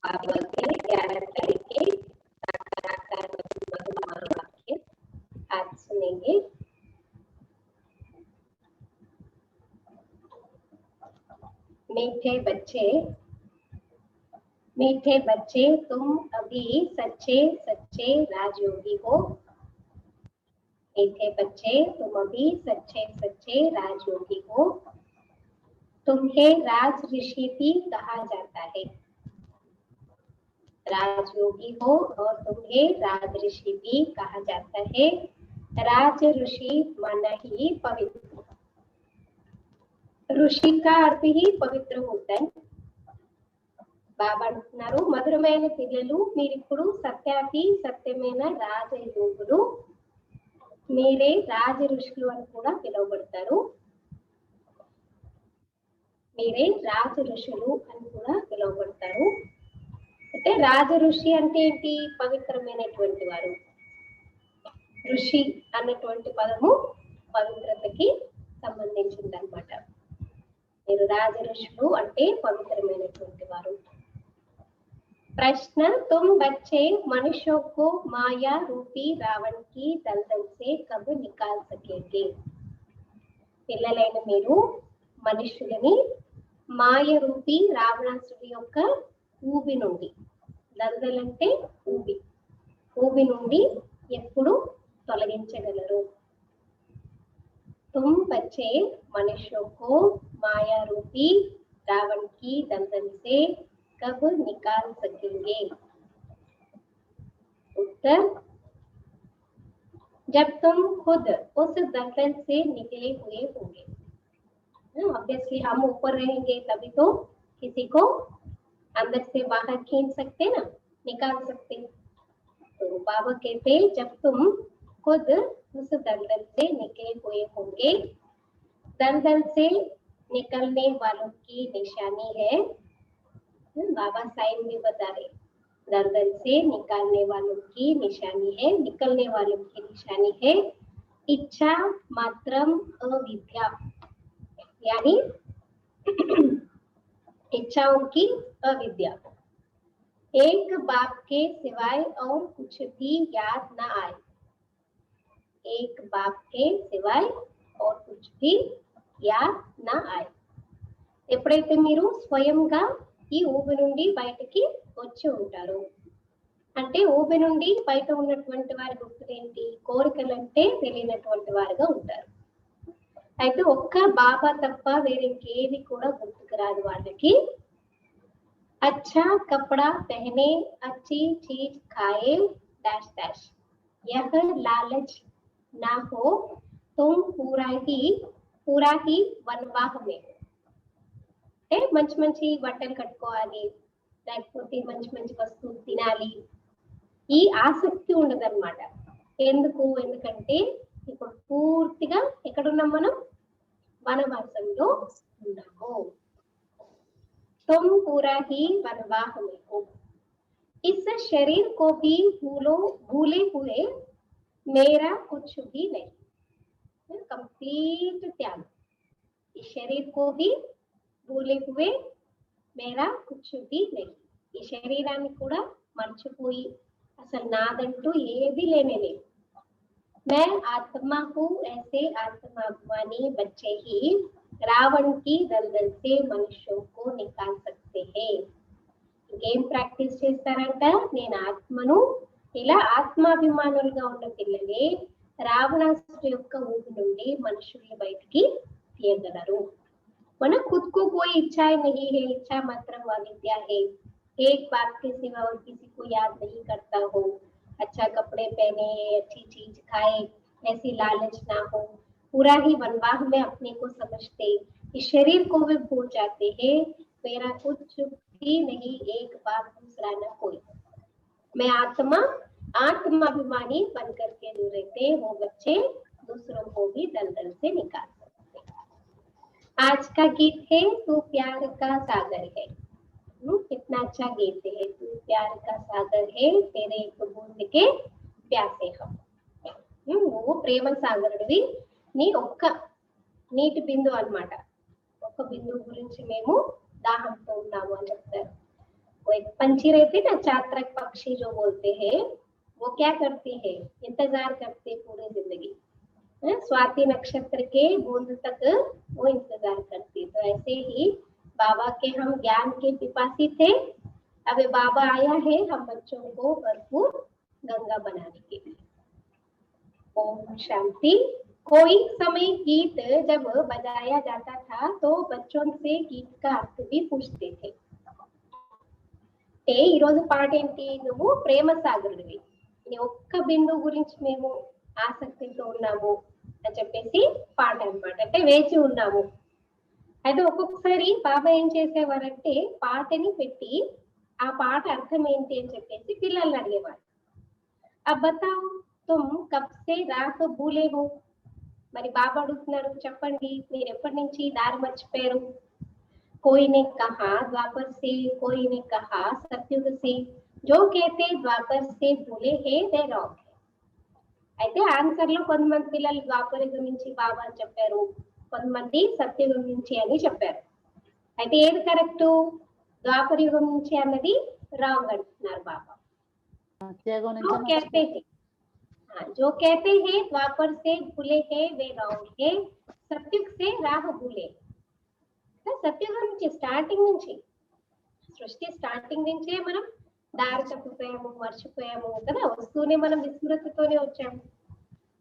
बाबा के 11 तारीख के साकार मधुर वाक्य आज सुनेंगे। मीठे बच्चे तुम अभी सच्चे सच्चे राजयोगी हो। मीठे बच्चे तुम अभी सच्चे सच्चे राजयोगी हो। तुम्हें राज ऋषि भी कहा जाता है। राजयोगी हो और तुम्हें राज ऋषि भी कहा जाता है। राज ऋषि माना ही पवित्र। ఋషి का अर्थ ही पवित्र होता है। బాబా అంటున్నారు, మధురమైన పిల్లలు మీరిప్పుడు సత్యాతి సత్యమైన రాజయోగులు, మీరే రాజ ఋషులు అని కూడా పిలువబడతారు. మీరే రాజ ఋషులు అని కూడా పిలువబడతారు. అంటే రాజ ఋషి అంటే ఏంటి? పవిత్రమైనటువంటి వారు. ఋషి అన్నటువంటి పదము పవిత్రతకి సంబంధించింది అన్నమాట. మీరు రాజ ఋషులు అంటే పవిత్రమైనటువంటి వారు. प्रश्न, तुम बच्चे मनुष्यों को माया रूपी रावण की दलदल से कब निकाल सकेंगे? పిల్లలైన మీరు మనుషులని మాయ రూపీ రావణాసుడి యొక్క ఊబి నుండి, దల్దల్ అంటే ఊబి నుండి ఎప్పుడు తొలగించగలరు? तुम बच्चे मनुष्यों को माया रूपी रावण की दलदल से कब निकाल सकेंगे? उत्तर, जब तुम खुद उस दलदल से निकले हुए होंगे। ऑब्वियसली हम ऊपर रहेंगे तभी तो किसी को अंदर से बाहर खींच सकते ना, निकाल सकते। तो बाबा कहते, जब तुम खुद उस दलदल से निकले हुए होंगे। दलदल से निकलने वालों की निशानी है, बाबा साइन भी बता रहे, दलदल से निकालने वालों की निशानी है, निकलने वालों की निशानी है इच्छा मात्रम अविद्या, यानी इच्छाओं की अविद्या। एक बाप के सिवाय और कुछ भी याद न आए। एक बाप के सिवाय और कुछ भी याद न आए. ఎప్పుడైతే మీరు స్వయంగా ఈ ఊబి నుండి బయటికి వచ్చి ఉంటారు అంటే, ఊబి నుండి బయట ఉన్నటువంటి వారి గుర్తులు ఏంటి? కోరికలంటే తెలియనటువంటి వారుగా ఉంటారు. అయితే ఒక్క బాబా తప్ప వేరే ఇంకేది కూడా గుర్తుకు రాదు వాళ్ళకి. अच्छा कपड़ा पहने, अच्छी चीज खाए, डैश डैश, यह लालच ना हो तुम पूरा ही वनवाह में. మంచి మంచి బట్టలు కట్టుకోవాలి, లేకపోతే మంచి మంచి వస్తువులు తినాలి, ఈ ఆసక్తి ఉండదన్నమాట. ఎందుకంటే ఇప్పుడు పూర్తిగా ఎక్కడున్నాం మనం? వనవాసంలో ఉన్నాము. तुम पूरा ही वनवाह में हो. इस शरीर को भी भूले हुए मेरा कुछ भी नहीं. कंप्लीट त्याग. इस शरीर को भी भूले हुए मेरा कुछ भी नहीं. ఈ శరీరాన్ని కూడా మర్చిపోయి అసలు నాదంటూ ఏది లేనే లేదు. मैं आत्मा हूँ, ऐसे आत्माभिमानी बच्चे ही रावण की दलदल से मनुष्यों को निकाल सकते हैं. ఏం ప్రాక్టీస్ చేస్తారంట? నేను ఆత్మను. ఇలా ఆత్మాభిమానులుగా ఉన్న పిల్లలే రావణాసుడి యొక్క ఊపి నుండి మనుషుల్ని బయటికి తీయగలరు. మన खुद को कोई इच्छाएं नहीं है, इच्छा मात्र अविद्या है. एक बात के सिवा और किसी को याद नहीं करता हो. अच्छा कपड़े पहने, अच्छी चीज खाए, ऐसी लालच ना हो. पूरा ही वनवाह में अपने को समझते, इस शरीर को भी भूल जाते हैं. मेरा कुछ भी नहीं, एक बात दूसरा न कोई. मैं आत्माभिमानी बन करके जो रहते वो बच्चे दूसरों को भी दलदल से निकाल सकते. आज का गीत है तू प्यार का सागर है. कितना अच्छा गीत है. तू प्यार का सागर है, तेरे एक बूंद के प्यासे हम. నువ్వు ప్రేమ సాగరుడివి, నీ ఒక్క నీటి బిందువు అన్నమాట. ఒక్క బిందువు గురించి మేము దాహంతో ఉన్నాము అని చెప్తారు. वो एक पंछी रहती ना, चातक पक्षी जो बोलते हैं, वो क्या करती है, इंतजार करते पूरी जिंदगी, स्वाति नक्षत्र के बूंद तक वो इंतजार करती। तो ऐसे ही बाबा के हम ज्ञान के पिपासी थे, अब बाबा आया है हम बच्चों को भरपूर गंगा बनाने के लिए। ओम शांति। कोई समय गीत जब बजाया जाता था तो बच्चों से गीत का अर्थ भी पूछते थे। ఈ రోజు పాట ఏంటి, నువ్వు ప్రేమ సాగరుడివి, నీ ఒక్క బిందు గురించి మేము ఆసక్తితో ఉన్నాము అని చెప్పేసి పాట అన్నమాట, అంటే వేచి ఉన్నాము. అయితే ఒక్కొక్కసారి బాబా ఏం చేసేవారంటే పాటని పెట్టి ఆ పాట అర్థం ఏంటి అని చెప్పేసి పిల్లల్ని అడిగేవారు. అబ్ బతాओ తుమ్ కబ్ సే రాహ్ భూలే హో, మరి బాబా అడుగుతున్నారు, చెప్పండి మీరు ఎప్పటి నుంచి దారి మర్చిపోయారు. कोई ने कहा द्वापर से, कोई ने कहा सतयुग से, जो कहते द्वापर से भूले है वे रॉन्ग है. అయితే ఆన్సర్ లో కొంతమంది పిల్లలు ద్వాపర యుగం నుంచి బాబా అని చెప్పారు, కొంతమంది సత్యయుగం నుంచి అని చెప్పారు. అయితే ఏది కరెక్ట్, ద్వాపర యుగం నుంచి అన్నది రాంగ్ అంటున్నారు బాబా. जो कहते हैं द्वापर से भूले है वे रॉन्ग है, सतयुग से राह भूले. సత్యుగం నుంచి, స్టార్టింగ్ నుంచి, సృష్టి స్టార్టింగ్ నుంచే మనం దారి తప్పిపోయాము, మర్చిపోయాము కదా, వస్తూనే మనం విస్మృతితోనే వచ్చాము.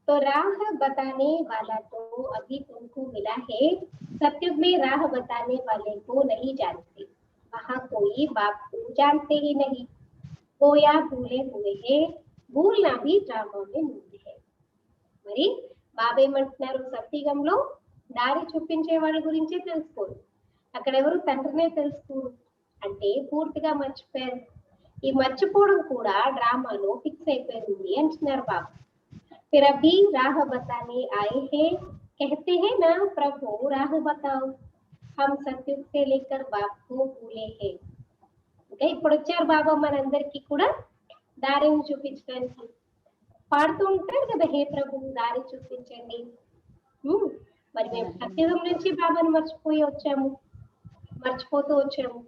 तो राह बताने वाला तो अभी तुमको मिला है, सत्युग में राह बताने वाले को नहीं जानते, वहाँ कोई बाप को जानते ही नहीं, गोया भूले हुए है, भूलना भी ड्रामा में मूड है. మరి బాబా ఏమంటున్నారు, సత్యుగంలో దారి చూపించే వాళ్ళ గురించే తెలుసుకోరు, అక్కడ ఎవరు తండ్రినే తెలుసుకోరు, అంటే పూర్తిగా మర్చిపోయారు. ఈ మర్చిపోవడం కూడా డ్రామాలో ఫిక్స్ అయిపోయింది అంటున్నారు బాబా. फिर अभी राह बताने आए हैं, कहते हैं ना प्रभु राह बताओ, हम सत्युग से लेकर बाप को भूले हैं. ఇంకా ఇప్పుడు వచ్చారు బాబా మనందరికీ కూడా దారిని చూపించడానికి. పాడుతూ ఉంటారు కదా, హే ప్రభు దారి చూపించండి. మరి మేము సత్యుగం నుంచి బాబాను మర్చిపోతూ వచ్చాము.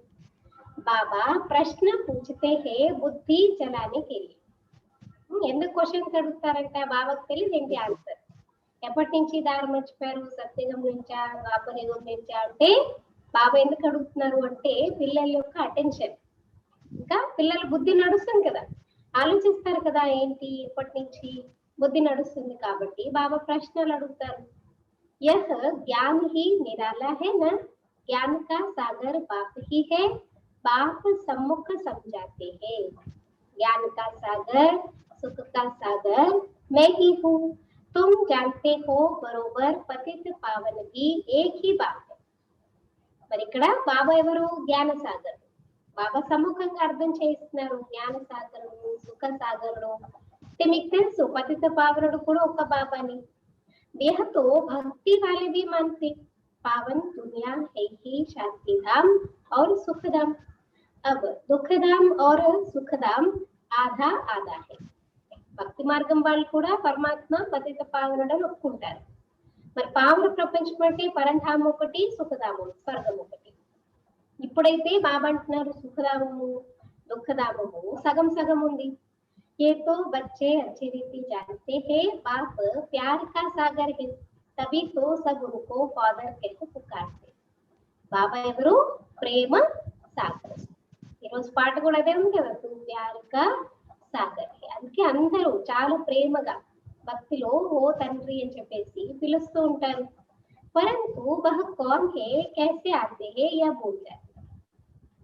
బాబా ప్రశ్న పూछते हैं బుద్ధి చలానే के लिए. ఎందుకు క్వశ్చన్స్ అడుగుతారంటే బాబాకు తెలియదు ఏంటి ఆన్సర్. ఎప్పటి నుంచి దారి మర్చిపోయారు, సత్యుగం నుంచా ద్వాపర యుగం నుంచా అంటే బాబా ఎందుకు అడుగుతున్నారు అంటే పిల్లల యొక్క అటెన్షన్. ఇంకా పిల్లల బుద్ధి నడుస్తుంది కదా, ఆలోచిస్తారు కదా, ఏంటి ఎప్పటి నుంచి బుద్ధి నడుస్తుంది కాబట్టి బాబా ప్రశ్నలు అడుగుతారు. यह ज्ञान ही निराला है ना, ज्ञान का सागर बाप ही है, बाप सम्मुख समझाते हैं. ज्ञान का सागर, सुख का सागर मैं ही हूँ, तुम जानते हो बरोबर, पतित पावन भी एक ही बाप है. మరి ఇక్కడ బాబా ఎవరు, జ్ఞాన సాగర్. బాబా సముఖంగా అర్థం చేస్తున్నారు జ్ఞాన సాగరుడు, సుఖ సాగరుడు. అంటే మీకు తెలుసు పతిత పావనుడు కూడా ఒక బాబాని. यह तो भक्ति वाले भी मानते, पावन दुनिया है ही शांति धाम और सुख धाम. अब दुख धाम और सुख धाम आधा आधा है. భక్తి మార్గం వాళ్ళు కూడా పరమాత్మ పతిత పావనుడు అని ఒప్పుకుంటారు. మరి పావన ప్రపంచం అంటే పరంధామం ఒకటి, సుఖధామం స్వర్గం ఒకటి. ఇప్పుడైతే బాబా అంటున్నారు సుఖధామము దుఃఖధామము సగం సగం ఉంది. ये तो बच्चे अच्छी रीति जानते हैं, बाप प्यार का सागर है, तभी तो सब उनको फादर कहकर पुकारते. బాబా ఎవరు, ప్రేమ సాగర్. ఈరోజు పాట కూడా అదే ఉంది కదా, తూ ప్యార్ కా సాగర్. అందుకే అందరూ చాలా ప్రేమగా భక్తిలో ఓ తండ్రి అని చెప్పేసి పిలుస్తూ ఉంటారు. పరంతు వహ కౌన్ హే, कैसे आते हैं या भूल जाते.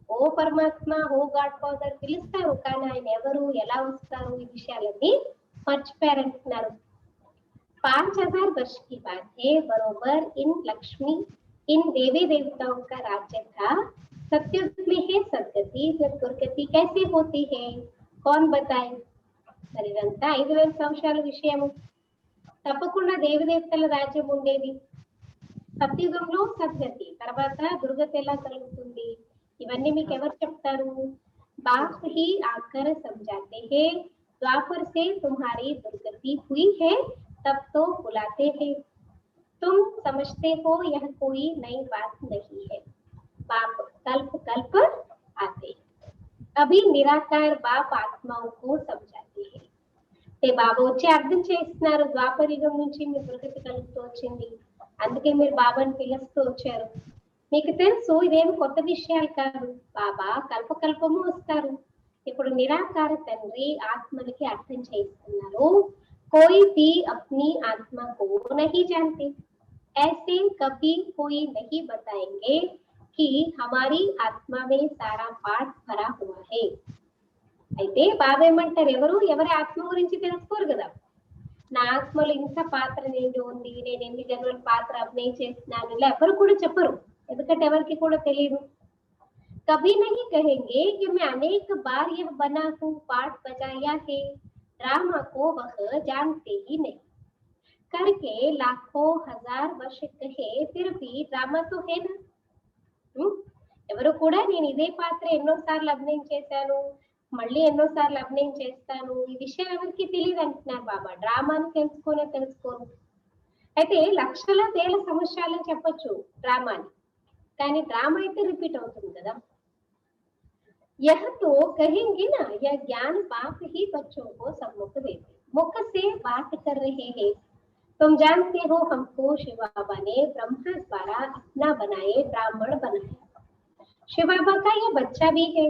ఓ పరమాత్మ, ఓ గాడ్ ఫాదర్ పిలుస్తారు, కానీ ఆయన ఎవరు, ఎలా వస్తారు, ఈ విషయాలన్నీ మర్చిపోయారంటున్నారు. 5000 वर्ष की बात है, बरोबर इन लक्ष्मी इन देवी देवताओं का राज्य था, सत्युग में है सदगति, जब दुर्गति कैसे होती है कौन बताए. మరి ఇదంతా 5000 సంవత్సరాల విషయము. తప్పకుండా దేవదేవతల రాజ్యం ఉండేది. సత్యుగంలో సద్గతి, తర్వాత దుర్గతి ఎలా కలుగుతుంది, ఇవన్నీ మీకు ఎవరు చెప్తారు, बाप ही आकर समझाते हैं. द्वापर से तुम्हारी दुर्गति हुई है, तब तो बुलाते हैं. तुम समझते हो यह कोई नई बात नहीं है, बाप कल्प कल्प आते. अभी निराकार बाप ఆత్మకు समझाते हैं అంటే బాబా వచ్చి అర్థం చేస్తున్నారు ద్వాపర యుగం నుంచి మీ ప్రగతి కలుగుతూ వచ్చింది అందుకే మీరు బాబాని పిలుస్తూ వచ్చారు మీకు తెలుసు ఇదేం కొత్త విషయాలు కాదు బాబా కల్పకల్పము వస్తారు ఇప్పుడు నిరాకార తండ్రి ఆత్మలకి అర్థం చేస్తున్నారు कोई भी अपनी आत्मा को नहीं जानते ऐसे कभी कोई नहीं बताएंगे कि हमारी आत्मा में सारा पाठ भरा हुआ है అయితే బాబా ఏమంటారు ఎవరి ఆత్మ గురించి తెలుసుకోరు కదా నా ఆత్మలో ఇంత పాత్ర నిండి ఉంది నేను ఎన్ని జన్మల పాత్ర అభినయం చేస్తున్నాను ఇలా ఎవరు కూడా చెప్పరు ఎందుకంటే ఎవరికి కూడా తెలియదు कभी नहीं कहेंगे कि मैं अनेक बार यह बना हूँ पाठ बजाया है ड्रामा को वह जानते ही नहीं करके लाखों हजार वर्ष कहे फिर भी ड्रामा तो है ना ఎవరు కూడా నేను ఇదే పాత్ర ఎన్నోసార్లు అభినయం చేశాను మళ్ళీ ఎన్నోసార్లు అభినయం చేస్తాను ఈ విషయం ఎవరికి తెలియదు అంటున్నారు బాబా డ్రామాను తెలుసుకోను అయితే లక్షల వేల సంవత్సరాలు చెప్పొచ్చు డ్రామాని కానీ డ్రామా అయితే రిపీట్ అవుతుంది కదా यह तो कहेंगे ना यह ज्ञान बाप ही बच्चों को सम्मुख देते मुख से बात कर रहे हैं तुम जानते हो हमको शिव बाबा ने ब्रह्मा द्वारा अपना बनाए ब्राह्मण बनाया शिव बाबा का ये बच्चा भी है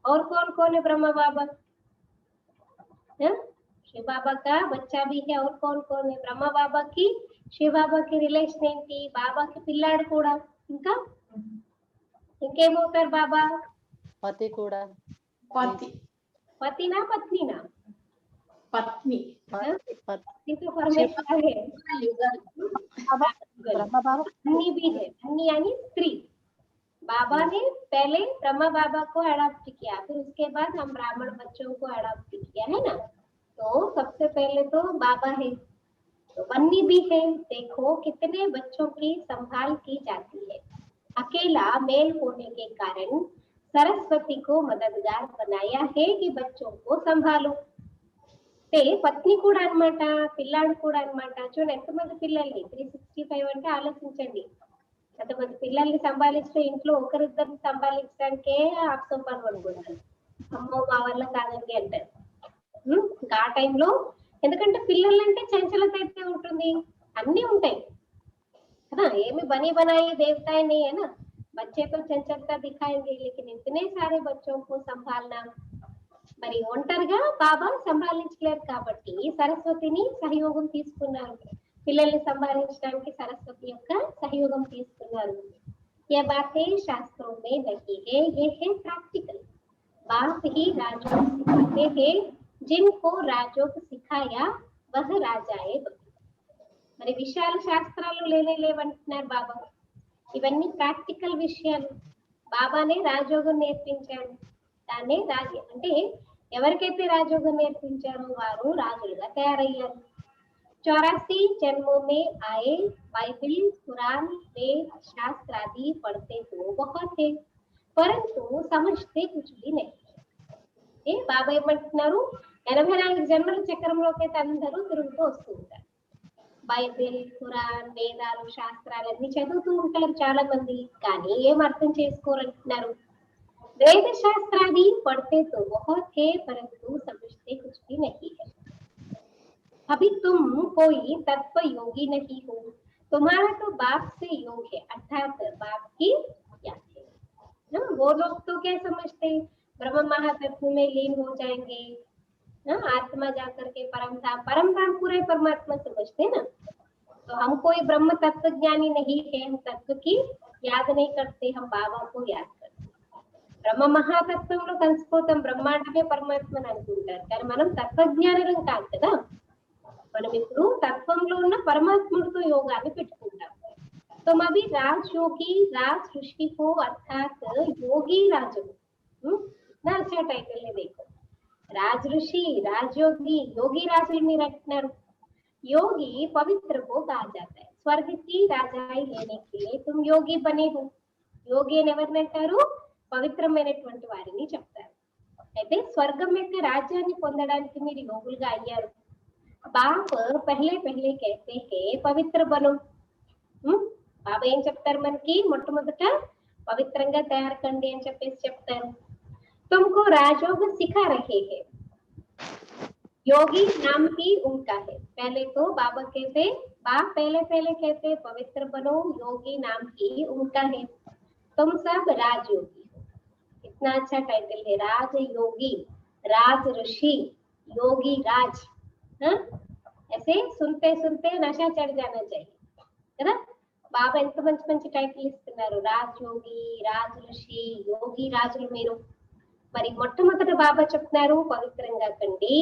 और कौन कौन है ब्रह्मा बाबा शिव बाबा का बच्चा भी है और कौन कौन है ब्रह्मा बाबा की शिव बाबा की रिलेशन ఏంటి బాబా కి పిల్లాడు కూడా ఇంకా ఇంకేమవుతారు బాబా పతి కూడా पति ना पत्नी ना पत्नी पत्नी तो परमेश्वर है पत्नी भी है पत्नी यानी स्त्री बाबा ने पहले ब्रह्मा बाबा को अडॉप्ट किया फिर उसके बाद हम ब्राह्मण बच्चों को अडॉप्ट किया है ना तो सबसे पहले तो बाबा है तो पत्नी भी है देखो कितने बच्चों की संभाल की जाती है अकेला मेल होने के कारण सरस्वती को मददगार बनाया है कि बच्चों को संभालो పత్ని కూడా అన్నమాట పిల్లాడు కూడా అన్నమాట చూడండి ఎంతమంది పిల్లల్ని 365 అంటే ఆలోచించండి ఎంతమంది పిల్లల్ని సంభాలిస్తే ఇంట్లో ఒకరిద్దరిని సంభాలించడానికే ఆప్సం పని అనుకుంటారు అమ్మో మా వల్ల కాదండి అంటారు ఇంకా ఆ టైంలో ఎందుకంటే పిల్లలంటే చంచలత అయితే ఉంటుంది అన్ని ఉంటాయి కదా ఏమి బనీ బనాయి దేవతాయి नहीं है ना बच्चे तो चंचलता दिखाएंगे लेकिन इतने सारे बच्चों को संभालना మరి ఒంటరిగా బాబా సంభాలించలేరు కాబట్టి సరస్వతిని సహయోగం తీసుకున్నారు పిల్లల్ని సంభాలించడానికి సరస్వతి యొక్క సహయోగం తీసుకున్నారు ये बातें शास्त्रों में नहीं है ये है प्रैक्टिकल बाप ही राजयोग सिखाते हैं जिनको राजयोग सिखाया वह राजाए మరి విషయాలు శాస్త్రాలు లేవంటున్నారు బాబా ఇవన్నీ ప్రాక్టికల్ విషయాలు బాబానే రాజయోగం నేర్పించారు దాన్నే రాజ అంటే ఎవరికైతే రాజయోగం నేర్పించారో వారు రాజులుగా తయారయ్యారు 84 जन्मों में आए बाइबल कुरान वेद शास्त्र आदि पढ़ते तो बहुत है परंतु समझते कुछ भी नहीं బాబా ఏమంటున్నారు 84 జన్మల చక్రంలోకి అందరూ తిరుగుతూ వస్తూ ఉంటారు బైబిల్ ఖురాన్ వేదాలు శాస్త్రాలన్నీ చదువుతూ ఉంటారు చాలా మంది కానీ ఏం అర్థం చేసుకోరంటున్నారు वेद शास्त्र आदि पढ़ते तो बहुत है परंतु समझते कुछ भी नहीं है अभी तुम कोई तत्व योगी नहीं हो तुम्हारा तो बाप से योग है अर्थात बाप की याद है ना वो लोग तो क्या समझते ब्रह्म महातत्व में लीन हो जाएंगे आत्मा जाकर के परम धाम पूरे परमात्मा समझते ना तो हम कोई ब्रह्म तत्व ज्ञानी नहीं है हम तत्व की याद नहीं करते हम बाबा को याद करते బ్రహ్మ మహాతత్వంలో కలిసిపోతాం బ్రహ్మాండమే పరమాత్మని అనుకుంటారు కానీ మనం తత్వజ్ఞానులం కాదు కదా మనం ఇప్పుడు తత్వంలో ఉన్న పరమాత్ముడితో యోగాన్ని పెట్టుకుంటాం तो अभी राजयोगी राज ऋषि को अर्थात योगी राजू ना अच्छा टाइटल है देखो राज ऋषि राजयोगी योगी राजुल में रखना योगी पवित्र को कहा जाता है स्वर्ग की राजाई लेने के लिए तुम योगी बने हो योगी అని ఎవరిని అంటారు పవిత్రమైనటువంటి వారిని చెప్తారు అయితే స్వర్గం యొక్క రాజ్యాన్ని పొందడానికి మీరు యోగులుగా అయ్యారు బాప్ పహలే పహలే कहते हैं పవిత్ర బను బాబా ఏం చెప్తారు మనకి మొట్టమొదట పవిత్రంగా తయారు కండి అని చెప్పేసి చెప్తారు तुमको राजयोग सिखा रहे हैं। योगी नाम ही उनका है। पहले तो बाबा कहते, बाप पहले पहले कहते पवित्र बनो, योगी नाम ही उनका है। तुम सब राजयोगी हो। इतना अच्छा टाइटल है, राज योगी, राज ऋषि, योगी राज। हाँ? ऐसे सुनते सुनते नशा चढ़ जाना चाहिए కదా। బాబా ఎంత మంచి మంచి టైటిల్ ఇస్తున్నారు, రాజ్ యోగి, రాజ్ ఋషి, యోగి రాజులు మీరు। మరి మొట్టమొదట బాబా చెప్తున్నారు పవిత్రంగా కండి,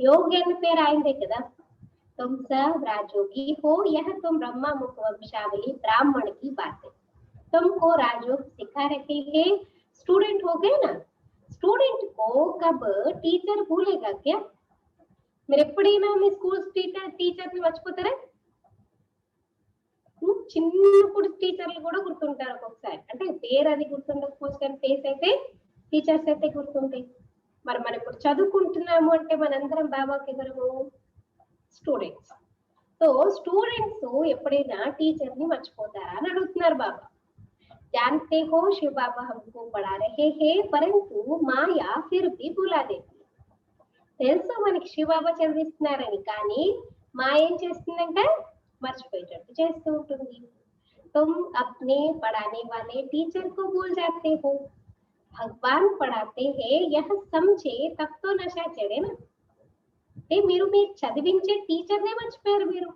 యోగి అనే పేరు ఆయనదే కదా। तुम सब राजयोगी हो, यह तुम ब्रह्मा मुख वंशावली ब्राह्मण की बात है। तुमको राजयोग सिखा रहे हैं। स्टूडेंट हो गए ना, स्टूडेंट को कब टीचर भूलेगा क्या? మీరు ఎప్పుడైనా మీ స్కూల్ టీచర్ని మర్చిపోతారా? చిన్నప్పుడు టీచర్లు కూడా గుర్తుంటారు ఒక్కొక్కసారి, అంటే పేరు అది గుర్తుండకపోవచ్చు కానీ ఫేస్ అయితే టీచర్స్ అయితే గుర్తుంటాయి। మరి మనం ఇప్పుడు చదువుకుంటున్నాము అంటే మనందరం బాబాకి ఎవరము? స్టూడెంట్స్। సో స్టూడెంట్స్ ఎప్పుడైనా టీచర్ ని మర్చిపోతారా అని అడుగుతున్నారు బాబా। जानते हो शिव बाबा हमको पढ़ा रहे हैं, परंतु माया फिर भी भुला देती है। తెలుసు మనకి శివ బాబా చదివిస్తున్నారని, కానీ మాయ ఏం చేస్తుందంటే మర్చిపోయేటట్టు చేస్తూ ఉంటుంది। तुम अपने पढ़ाने वाले टीचर को भूल जाते हो। भगवान पढ़ाते हैं यह समझे तब तो नशा चढ़े ना। అంటే మీరు చదివించే టీచర్నే మర్చిపోయారు మీరు।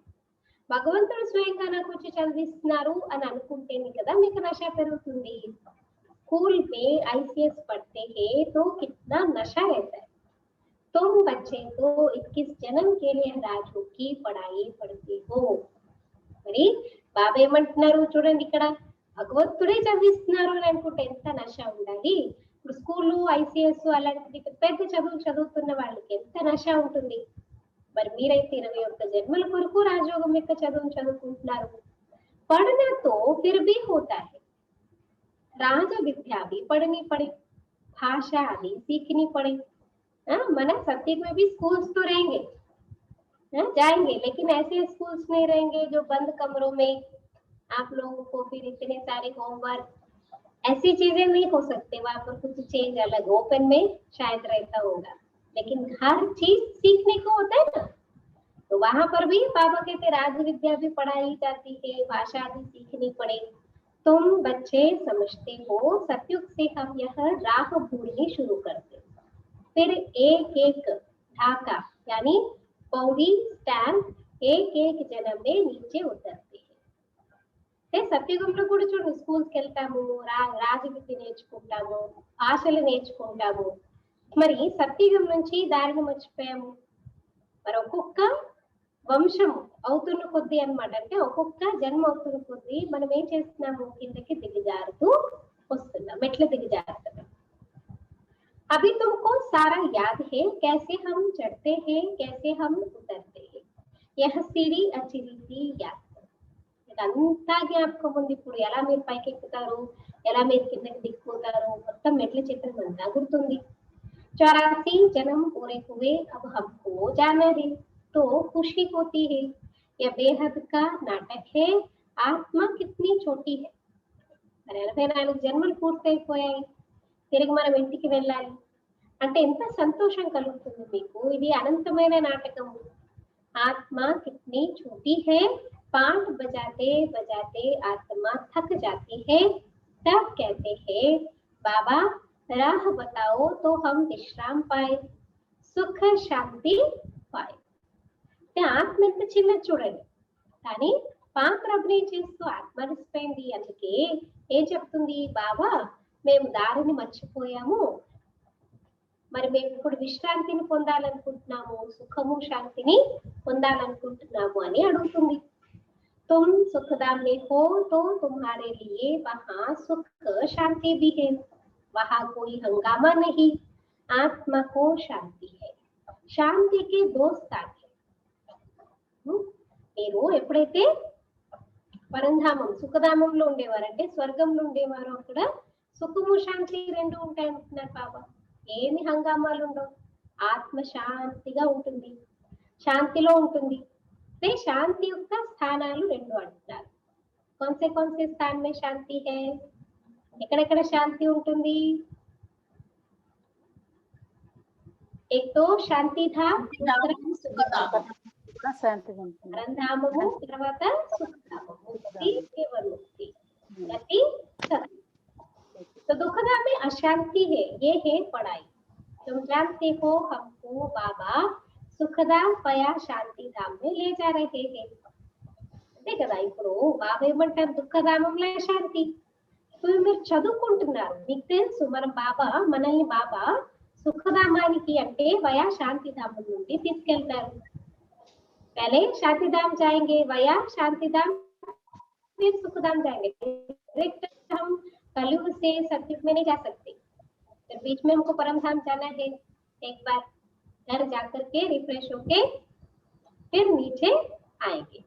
భగవంతుడు స్వయంగా నాకు వచ్చి చదివిస్తున్నారు అని అనుకుంటేనే కదా మీకు నష పెరుగుతుంది। स्कूल में ICS पढ़ते हैं तो कितना नशा रहता है। तुम बच्चे तो 21 जन्म के लिए राजू की पढ़ाई पढ़ते हो। మరి బాబా ఏమంటున్నారు చూడండి, ఇక్కడ భగవంతుడే చదివిస్తున్నారు అని అనుకుంటే ఎంత నష ఉండాలి। ఇప్పుడు స్కూల్ ICS అలాంటి పెద్ద చదువులు చదువుతున్న వాళ్ళకి ఎంత నష ఉంటుంది। మరి మీరైతే 21 జన్మల కొరకు రాజయోగం యొక్క చదువును చదువుకుంటున్నారు। पढ़ना तो फिर भी होता है, राज विद्या भी पढ़नी पड़े, भाषा भी सीखनी पड़े। मना सत्य में भी स्कूल्स तो रहेंगे, जाएंगे, लेकिन ऐसे स्कूल्स नहीं रहेंगे जो बंद कमरों में आप लोगों को फिर इतने सारे होमवर्क, ऐसी चीजें नहीं हो सकते। वहां पर कुछ चेंज अलग ओपन में शायद रहता होगा, लेकिन हर चीज सीखने को होता है ना। तो वहां पर भी बाबा कहते राज विद्या भी पढ़ाई जाती है, भाषा भी सीखनी पड़े। तुम बच्चे समझते हो सतयुग से हम यह राह भूलनी शुरू करते, फिर एक एक ढाका यानी पौड़ी स्टैंड एक एक जन्म में नीचे उतरते हैं। సత్యుగంలో కూడా చూడండి, స్కూల్స్కి వెళ్తాము, రాజ విద్య నేర్చుకుంటాము, భాషలు నేర్చుకుంటాము। మరి సత్యుగం నుంచి దారిని మర్చిపోయాము। మరి ఒక్కొక్క వంశం అవుతున్న కొద్దీ అన్నమాట, అంటే ఒక్కొక్క జన్మ అవుతున్న కొద్దీ మనం ఏం చేస్తున్నాము, కిందకి దిగజారుతూ వస్తున్నాం, మెట్ల దిగజారుతున్నాం। अभी तुमको सारा याद है, कैसे हम चढ़ते हैं, कैसे हम उतरते हैं। यह सीढ़ी अच्छी रीति याद అంతా జ్ఞాపకం ఉంది। ఇప్పుడు ఎలా మీరు పైకి ఎక్కుతారు, ఎలా మీరు కిందకి దిక్కుతారు, మొత్తం మెట్ల చిత్రం అంతా గుర్తుంది। 84 जन्म पूरे हुए, अब हमको जाना है तो खुशी होती है। यह बेहद का नाटक है, आत्मा कितनी छोटी है। 84 జన్మలు పూర్తయిపోయాయి, తిరిగి మనం ఇంటికి వెళ్ళాలి అంటే ఎంత సంతోషం కలుగుతుంది మీకు। ఇది అనంతమైన నాటకము। ఆత్మ కితనీ छोटी है, पाठ बजाते बजाते आत्मा थक जाती है, तब कहते हैं बाबा राह बताओ तो हम विश्राम पाए, सुख शांति पाए। ఆత్మ ఎంత చిన్న చూడండి, కానీ పాత్ర అభినయం చేస్తూ ఆత్మ అలసిపోయింది, అందుకే ఏం చెప్తుంది, బాబా మేము దారిని మర్చిపోయాము, మరి మేము ఇప్పుడు విశ్రాంతిని పొందాలనుకుంటున్నాము, సుఖము శాంతిని పొందాలనుకుంటున్నాము అని అడుగుతుంది। तुम सुखधाम में हो तो तुम्हारे लिए वहां सुख शांति भी है, वहां कोई हंगामा नहीं, आत्मा को शांति है, शांति के दो स्थान है। మీరు ఎప్పుడైతే పరంధామం సుఖధామంలో ఉండేవారంటే స్వర్గంలో ఉండేవారు, అక్కడ సుఖము శాంతి రెండు ఉంటాయి అంటున్నారు బాబా। ఏమి హంగామాలు ఉండవు, ఆత్మ శాంతిగా ఉంటుంది, శాంతిలో ఉంటుంది। శాంతి యొక్క స్థానాలు రెండు అంటున్నారు। कौन से स्थान में शांति है, ఎక్కడెక్కడ శాంతి ఉంటుంది, एक तो శాంతి ధాम, दूसरा సుఖధామం. కూడా శాంతిగా ఉంటుంది. పరంధామము, తర్వాత సుఖధామము, ముక్తి, केवलमुक्ति, गति, सती। तो दुखधाम में अशांति है, ये है पढ़ाई। तुम जानते हो हमको बाबा सुखधाम पया शांति धाम में ले जा रहे हैं। అంతే కదా, ఇప్పుడు బాబా ఏమంటారు దుఃఖధామంలో శాంతి. మీరు చదువుకుంటున్నారు, మీకు తెలుసు మనం మనల్ని బాబా సుఖధామానికి అంటే వయా శాంతి ధామం నుండి తీసుకెళ్తారు. पहले शांति धाम जाएंगे, वया शांति धाम, फिर सुख धाम जाएंगे। हम कलयुग से सतयुग में नहीं जा सकते, फिर बीच में हमको परम धाम जाना है। एक बार घर जाकर के रिफ्रेश होके फिर नीचे आएंगे।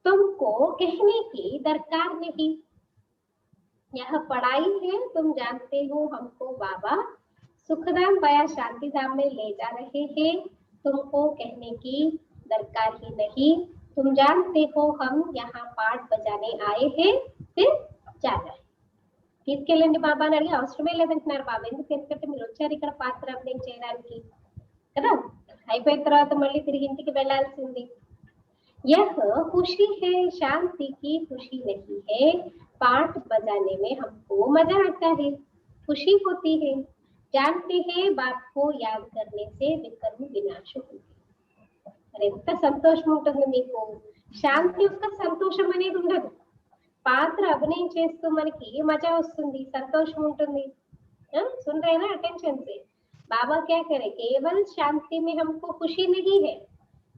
तुमको कहने की दरकार नहीं, यह पढ़ाई है। तुम जानते हो हमको बाबा सुखधाम वया शांति धाम में ले जा रहे हैं, तुमको कहने की दरकार ही नहीं। तुम जानते हो हम यहाँ पाठ बजाने आए हैं, फिर जा रहे हैं। తీసుకెళ్ళండి బాబా అని అడిగి అవసరమే లేదంటున్నారు బాబా. ఎందుకంటే మీరు వచ్చారు ఇక్కడ పాత్ర అభినయం చేయడానికి కదా, అయిపోయిన తర్వాత మళ్ళీ తిరిగి ఇంటికి వెళ్ళాల్సింది. यह खुशी है, शांति की खुशी नहीं है। पाठ बजाने में हमको मजा आता है, खुशी होती है। जानते हैं बाप को याद करने से विकर्म विनाश होगी। ఎంత సంతోషం ఉంటుంది మీకు, శాంతి యొక్క సంతోషం అనేది ఉండదు. పాత్ర అభినయం చేస్తూ మనకి మజా వస్తుంది, సంతోషం ఉంటుంది. सुन रहे ना अटेंशन से, बाबा क्या करे, केवल शांति में हमको खुशी नहीं है,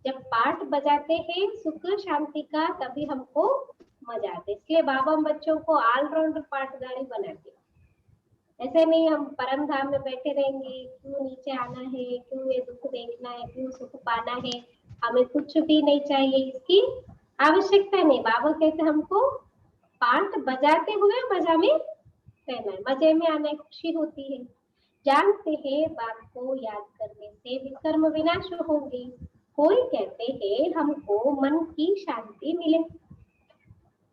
जब पाठ बजाते हैं सुख शांति का तभी हमको मजा आता है। इसलिए बाबा हम बच्चों को ऑलराउंडर पाठगाड़ी बनाते, ऐसे नहीं हम परम धाम में बैठे रहेंगे, क्यों नीचे आना है, क्यों ये दुख देखना है, क्यों सुख पाना है, हमें कुछ भी नहीं चाहिए, इसकी आवश्यकता नहीं। बाबा कहते हमको पाठ बजाते हुए मजा में रहना है, मजे में आना, खुशी होती है। जानते हैं बाप को याद करने से विकर्म विनाश होंगे। कोई कहते हैं हमको मन की शांति मिले,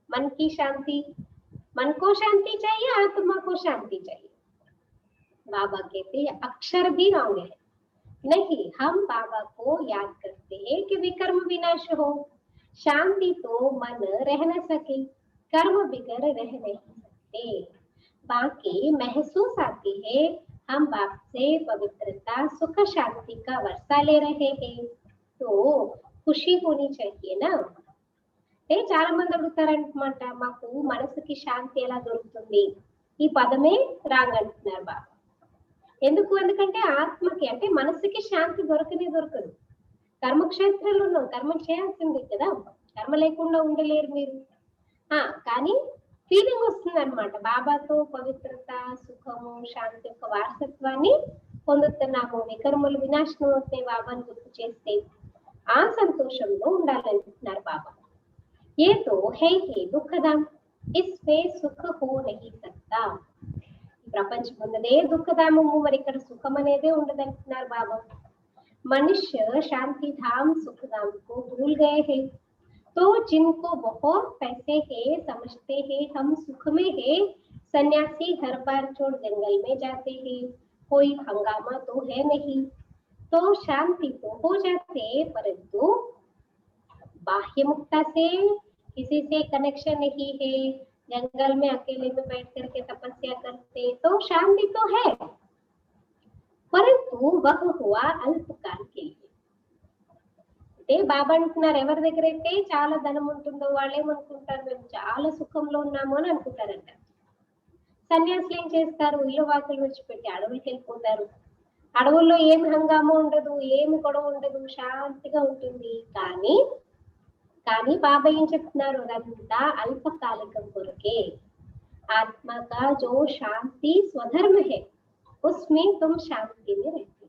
मन की शांति, मन को शांति चाहिए, आत्मा को शांति चाहिए। बाबा कहते हैं अक्षर भी रॉन्ग है, नहीं, हम बाबा को याद करते हैं कि विकर्म विनाश हो। शांति तो मन रह न सके, कर्म बिगड़ रह नहीं सकते। बाकी महसूस आती है हम बाप से पवित्रता सुख शांति का वर्षा ले रहे हैं, तो खुशी होनी चाहिए ना। చాలా మంది అడుగుతారనమాట, మాకు మనసుకి శాంతి ఎలా దొరుకుతుంది, ఈ పదమే రాంగ్ అంటున్నారు బాబా. ఎందుకంటే ఆత్మకి అంటే మనసుకి శాంతి దొరకదు. కర్మక్షేత్రంలో ఉన్నాం, కర్మ చేయాల్సిందే కదా, కర్మ లేకుండా ఉండలేరు మీరు. కానీ ఫీలింగ్ వస్తుంది అనమాట, బాబాతో పవిత్రత సుఖము శాంతి యొక్క వారసత్వాన్ని పొందుతున్నాము, వికర్మలు వినాశనం అవుతాయి బాబాని గుర్తు చేస్తే, ఆ సంతోషంలో ఉండాలంటున్నారు బాబా. ఏ తో హై హే దుఃఖదాం, ఇస్మే సుఖ హో నహీ సక్తా. ప్రపంచం ఉన్నదే దుఃఖధామము, మరి ఇక్కడ సుఖం అనేదే ఉండదంటున్నారు బాబా. मनुष्य शांति धाम सुख धाम को भूल गए हैं, तो जिनको बहुत पैसे है समझते हैं हम सुख में है, सन्यासी घर बार छोड़ जंगल में जाते हैं, कोई हंगामा तो है नहीं, तो शांति तो हो जाते, परंतु बाह्य मुक्ता से किसी से कनेक्शन नहीं है, जंगल में अकेले में बैठ करके तपस्या करते तो शांति तो है, परंतु वह हुआ अल्पकाल के लिए। అంటే బాబా అంటున్నారు, ఎవరి దగ్గర అయితే చాలా ధనం ఉంటుందో వాళ్ళు ఏమనుకుంటారు, మేము చాలా సుఖంలో ఉన్నాము అని అనుకుంటారంట. సన్యాసులు ఏం చేస్తారు, ఇల్లు వాకులు విడిచిపెట్టి అడవులకి వెళ్ళిపోతారు. అడవుల్లో ఏమి హంగామా ఉండదు, ఏమి గొడవ ఉండదు, శాంతిగా ఉంటుంది. కానీ బాబా ఏం చెప్తున్నారు, అదంతా అల్పకాలికం కొరకే. ఆత్మ కా జో శాంతి స్వధర్మ హే उसमें तुम शांति में रहते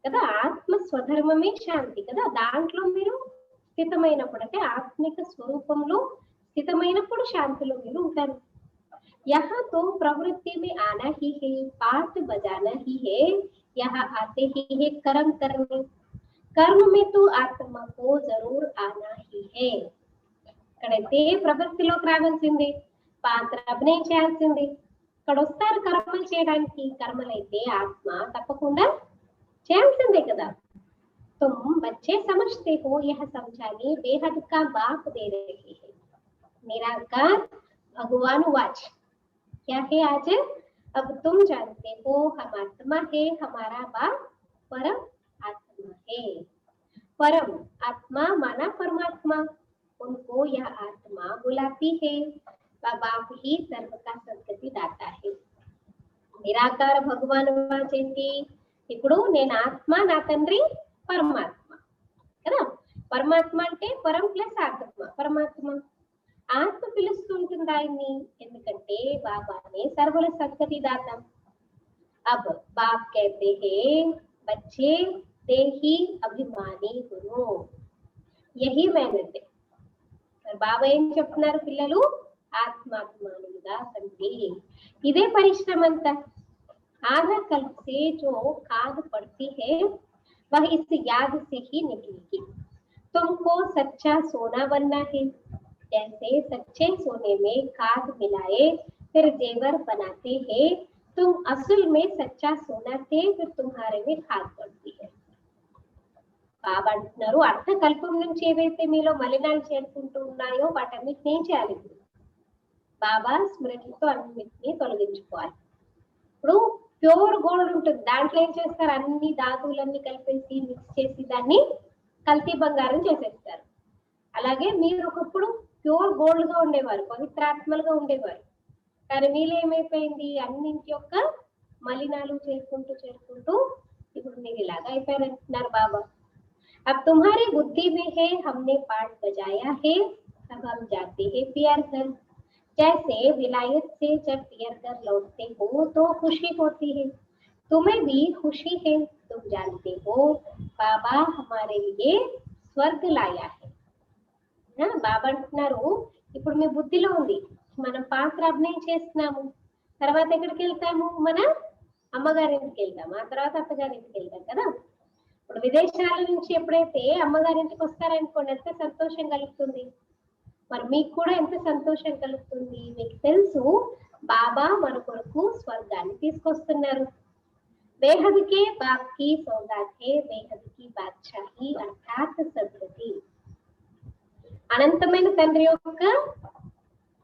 కదా, ఆత్మ స్వధర్మమే శాంతి కదా, దాంట్లో మీరు స్థితమైనప్పుడు అంటే ఆత్మిక స్వరూపంలో స్థితమైనప్పుడు శాంతిలో మీరు ఉంటారు. यहाँ तो प्रवृत्ति में आना ही है, पाठ बजाना ही है, यहाँ आते ही है कर्म करने, कर्म में तो आत्मा को जरूर आना ही है. ఇక్కడైతే ప్రవృత్తిలోకి రావాల్సిందే, పాత్ర అభినయం చేయాల్సిందే. ఇక్కడ వస్తారు కర్మలు చేయడానికి, కర్మలైతే ఆత్మ తప్పకుండా చేయాల్సిందే కదా. तुम बच्चे समझते हो यह समझाने बेहद का बाप दे रहे हैं। निराकार भगवान वाच क्या है आज? अब तुम जानते हो हम आत्मा है, हमारा बाप परम आत्मा है। परम आत्मा माना परमात्मा, उनको यह आत्मा बुलाती है। बाप ही सर्व का सद्गति दाता है। నిరాకార భగవాన్ వాచేంటి? ఇప్పుడు నేను ఆత్మ, నా తండ్రి పరమాత్మ కదా. పరమాత్మ అంటే పరం ప్లస్ ఆత్మ, పరమాత్మ. ఆత్మ పిలుస్తుంటుంది ఆయన్ని, ఎందుకంటే బాబానే సర్వుల సద్గతి దాత. अब बाप कहते हैं बच्चे देही अभिमानी गुरु, यही मेहनत है. బాబా ఏం చెప్తున్నారు? పిల్లలు ఆత్మాభిమానులుగా కండి. ఇదే పరిశ్రమ అంతా. आधा कल्प से जो खाद पड़ती है वह इस याद से ही निकलेगी। तुमको सच्चा सोना बनना है। जैसे सच्चे सोने में खाद मिलाए फिर जेवर बनाते हैं, तुम असल में सच्चा सोना थे, फिर तुम्हारे में खाद पड़ती है. బాబా అంటున్నారు, అర్థకల్పం నుంచి ఏవైతే మీలో మలినాలు చేరుకుంటూ ఉన్నాయో వాటన్నిటిని ఏం చేయాలి? బాబా స్మృతితో అన్నిటినీ తొలగించుకోవాలి. ఇప్పుడు ప్యూర్ గోల్డ్ ఉంటుంది, దాంట్లో ఏం చేస్తారు? అన్ని ధాతువులన్నీ కలిపేసి మిక్స్ చేసి దాన్ని కల్తీ బంగారం చేసేస్తారు. అలాగే మీరు ఒకప్పుడు ప్యూర్ గోల్డ్ గా ఉండేవారు, పవిత్రాత్మలుగా ఉండేవారు. కానీ మీలో ఏమైపోయింది? అన్నింటి యొక్క మలినాలు చేరుకుంటూ చేరుకుంటూ ఇప్పుడు మీరు ఇలాగా అయిపోయారంటున్నారు బాబా. अब तुम्हारी बुद्धि में है हमने पाठ बजाया है, अब हम जाते हैं पियर घर. जैसे विलायत से जब पियर घर लौटते हो तो खुशी होती है, तुम्हें भी खुशी है. तुम जानते हो बाबा हमारे लिए స్వర్గ లాయా है. బాబా అంటున్నారు, ఇప్పుడు మీ బుద్ధిలో ఉంది, మనం పాత్ర అభినయం చేస్తున్నాము, తర్వాత ఎక్కడికి వెళ్తాము? మన అమ్మగారింటికి వెళ్తాము, ఆ తర్వాత అత్తగారింటికి వెళ్తాం కదా. ఇప్పుడు విదేశాల నుంచి ఎప్పుడైతే అమ్మగారింటికి వస్తారనుకోండి, ఎంత సంతోషం కలుగుతుంది. మరి మీకు కూడా ఎంత సంతోషం కలుగుతుంది. మీకు తెలుసు బాబా మన కొరకు స్వర్గాన్ని తీసుకొస్తున్నారు. బేహద్కే బాప్ కి సౌగాతే బేహద్కి బాద్షాహి అర్థాత్ సద్గతి. అనంతమైన తండ్రి యొక్క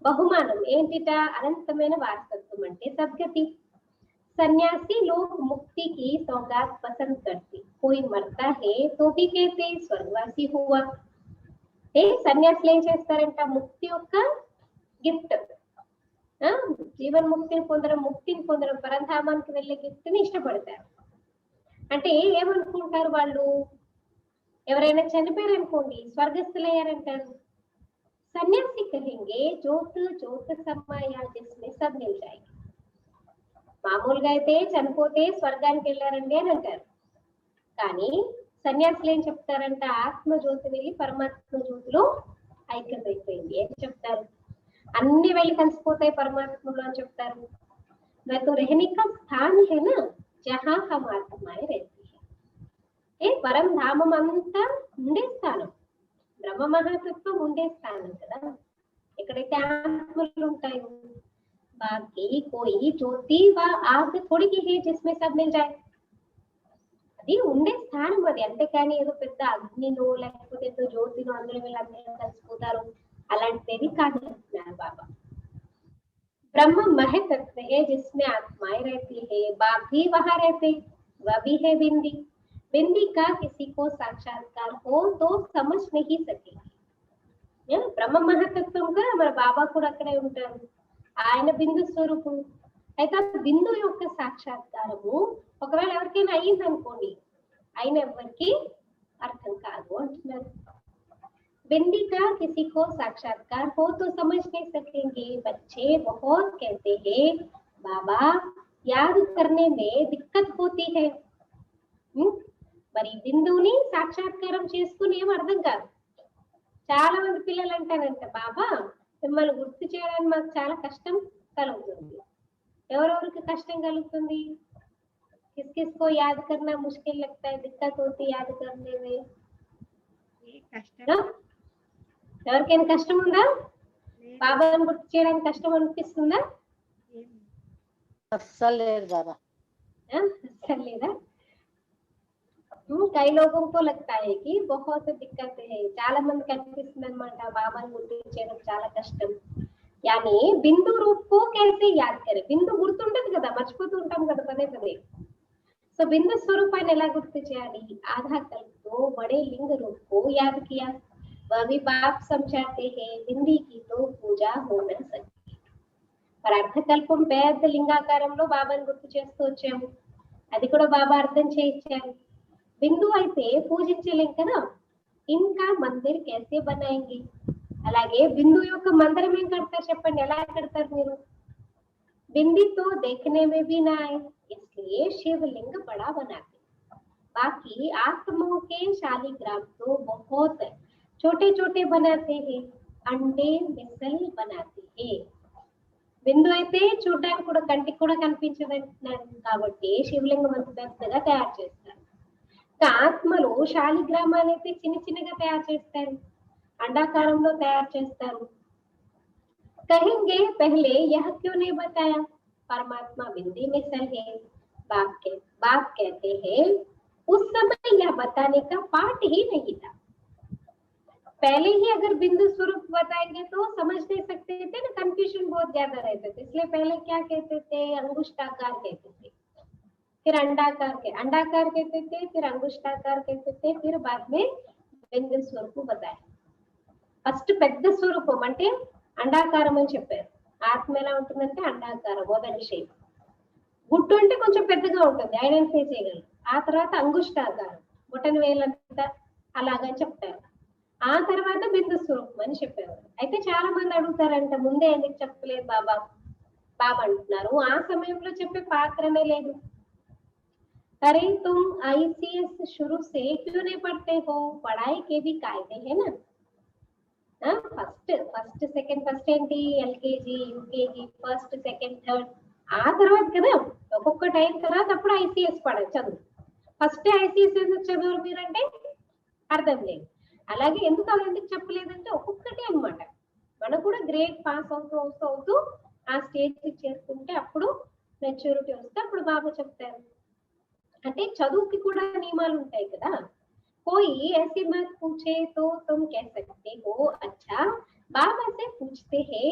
బహుమానం ఏంటిట? అనంతమైన వారసత్వం అంటే సద్గతి. सन्यासी लोग मुक्ति की सौगात पसंद करते, कोई मरता है तो भी कहते स्वर्गवासी हुआ. సన్యాసులు ఏం చేస్తారంట? ముక్తి యొక్క గిఫ్ట్, జీవన్ ముక్తిని పొందడం, ముక్తిని పొందడం, పరంధామానికి వెళ్ళే గిఫ్ట్ ని ఇష్టపడతారు. అంటే ఏమనుకుంటారు వాళ్ళు? ఎవరైనా చనిపోయారు అనుకోండి, స్వర్గస్థులయ్యారంటారు. సన్యాసి కహెంగే జ్యోత్ జ్యోత్ సమాయా జిస్మే సబ్ మిల్ జాయేగా. మామూలుగా అయితే చనిపోతే స్వర్గానికి వెళ్ళారండి అని అంటారు. కానీ సన్యాసులు ఏం చెప్తారంట? ఆత్మ జ్యోతి వెళ్ళి పరమాత్మ జ్యోతిలో ఐక్యమైపోయింది అని చెప్తారు. అన్ని వెళ్ళి కలిసిపోతాయి పరమాత్మలో అని చెప్తారు. నాకు रहने का स्थान है ना जहां हम आत्माएं रहती है. పరంధామం అంతా ఉండే స్థానం, బ్రహ్మ మహాతత్వం ఉండే స్థానం కదా, ఎక్కడైతే ఆత్మలు ఉంటాయో. बाकी कोई ज्योति व आग थोड़ी की है जिसमें सब मिल जाए. అది ఉండే స్థానం అది, అంతేకాని ఏదో పెద్ద అగ్నినో లేకపోతే ఏదో జ్యోతినో అందులో వీళ్ళందరూ కలిసిపోతారు అలాంటిది కాదు అంటున్నారు బాబా. ब्रह्म महतत्व है जिसमें आत्माएं रहती है, बाप भी वहां रहते, वह भी है बिंदी. बिंदी का किसी को साक्षात्कार हो तो समझ नहीं सकेगी. బ్రహ్మ మహతత్వంగా మన బాబా కూడా అక్కడే ఉంటారు, ఆయన బిందు స్వరూపుడు. అయితే ఆ బిందు యొక్క సాక్షాత్కారము ఒకవేళ ఎవరికైనా అయ్యింది అనుకోండి, అయిన ఎవరికి అర్థం కాదు అంటున్నారు. बिंदी का किसी को साक्षात्कार हो तो समझ नहीं सकेंगे. बच्चे बहुत कहते हैं बाबा याद करने में दिक्कत होती है. మరి బిందువుని సాక్షాత్కారం చేసుకుని ఏం అర్థం కాదు. చాలా మంది పిల్లలు అంటారంట, బాబా మిమ్మల్ని గుర్తు చేయడానికి మాకు చాలా కష్టం కలుగుతుంది. ఎవరెవరికి కష్టం కలుగుతుంది? किस किस को याद करना मुश्किल लगता है, दिक्कत होती है याद करने में. ఎవరికైనా కష్టం ఉందా? బాబాను గుర్తు చేయడానికి కష్టం అనిపిస్తుందా? అస్సలు లేదు బాబా. అస్సలు లేదా? कई लोगों को लगता है कि बहुत दिक्कत है, చాలా మందికి అనిపిస్తుంది అన్నమాట బాబాని గుర్తించడం చాలా కష్టం. यानी बिंदु रूप को कैसे याद करें, బిందు గుర్తుంటది కదా, మర్చిపోతూ ఉంటాం కదా పదే పదే. సో बिंदु स्वरूपाన్ని ఎలా గుర్తు చేయాలి? आधा कल्प तो बड़े लिंग रूप को याद किया, वह भी बाप समझाते हैं बिंदी की तो पूजा हो न सकती. पर అర్ధకల్పం పెద్ద లింగాకారంలో బాబాని గుర్తు చేస్తూ వచ్చాము, అది కూడా బాబా అర్థం చేయించారు. బిందు అయితే పూజించలేం కదా, ఇంకా మందిర్ कैसे बनाएंगे, అలాగే బిందు యొక్క మందిరం ఏం కడతారు చెప్పండి, ఎలా కడతారు మీరు? बिंदी तो देखने में भी ना आए, इसलिए शिवलिंग बड़ा बनाते. बाकी आत्माओं के शालिग्राम तो बहुत छोटे छोटे बनाते हैं, अंडे मिसल बनाते हैं. బిందు అయితే చూడడానికి కూడా కంటికి కూడా కనిపించదంటున్నాడు కాబట్టి శివలింగం అంత పెద్దగా తయారు చేస్తారు. ఆత్మలో శాలిగ్రామాలు అయితే చిన్న చిన్నగా తయారు చేస్తారు, अंडाकारंలో తయారు చేస్తారు. कहेंगे पहले यह क्यों नहीं बताया, परमात्मा बिंदी मिसल है. बाप कहते हैं उस समय यह बताने का पाठ ही नहीं था. पहले ही अगर बिंदु स्वरूप बताएंगे तो समझ नहीं सकते थे ना, कंफ्यूजन बहुत ज्यादा रहते थे. इसलिए पहले क्या कहते थे, अंगुष्ठाकार कहते थे, फिर अंडाकार कहते थे, फिर अंगुष्ठाकार कहते थे, फिर बाद में बिंदु स्वरूप बताया. ఫస్ట్ పెద్ద స్వరూపం అంటే అండాకారం అని చెప్పారు. ఆత్మ ఎలా ఉంటుందంటే అండాకారం మొదటి షేప్, గుట్టు అంటే కొంచెం పెద్దగా ఉంటుంది, ఐడెంటిఫై చేయగలరు. ఆ తర్వాత అంగుష్టాకారం, బొటన్ వేలంతా అలాగని చెప్తారు. ఆ తర్వాత బిందు స్వరూపం అని చెప్పారు. అయితే చాలా మంది అడుగుతారంట, ముందే ఎందుకు చెప్పలేదు బాబా అంటున్నారు, ఆ సమయంలో చెప్పే పాత్రనే లేదు. अरे तुम ICS शुरू से क्यों नहीं पढ़ते हो, पढ़ाई के भी कायदे है ना. ఫస్ట్ సెకండ్ ఫస్ట్ ఏంటి, LKG UKG first second third, ఆ తర్వాత కదా ఒక్కొక్క టైం తర్వాత అప్పుడు ఐసీఎస్ చదువు. ఫస్ట్ ఐసీఎస్ ఎందుకు చదువు మీరంటే అర్థం లేదు. అలాగే ఎందుకు అలా ఎందుకు చెప్పలేదంటే ఒక్కొక్కటి అన్నమాట. మనం కూడా గ్రేడ్ పాస్ అవుతూ ఆ స్టేజ్కి చేరుకుంటే అప్పుడు మెచ్యూరిటీ వస్తే అప్పుడు బాబా చెప్తారు. అంటే చదువుకి కూడా నియమాలు ఉంటాయి కదా. कोई ऐसी मत पूछे तो तुम कह सकते हो अच्छा बाबा से पूछते हैं,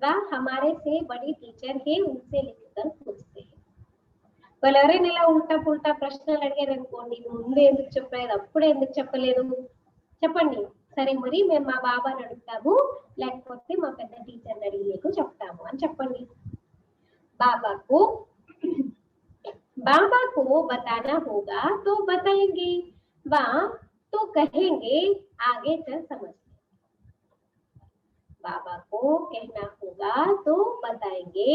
वह हमारे से बड़ी टीचर है उनसे लिखकर पूछते हैं. వాళ్ళెవరైనా ఇలా ఉల్టా పుల్టా ప్రశ్నలు అడిగారు అనుకోండి, ముందే ఎందుకు చెప్పలేదు, అప్పుడే ఎందుకు చెప్పలేదు చెప్పండి. సరే మరి మేము మా బాబాని అడుగుతాము, లేకపోతే మా పెద్ద టీచర్ని అడిగి మీకు చెప్తాము అని చెప్పండి. बाबा को बताना होगा तो बताएंगे, तो कहेंगे आगे चल समझ. बाबा को कहना होगा तो बताएंगे,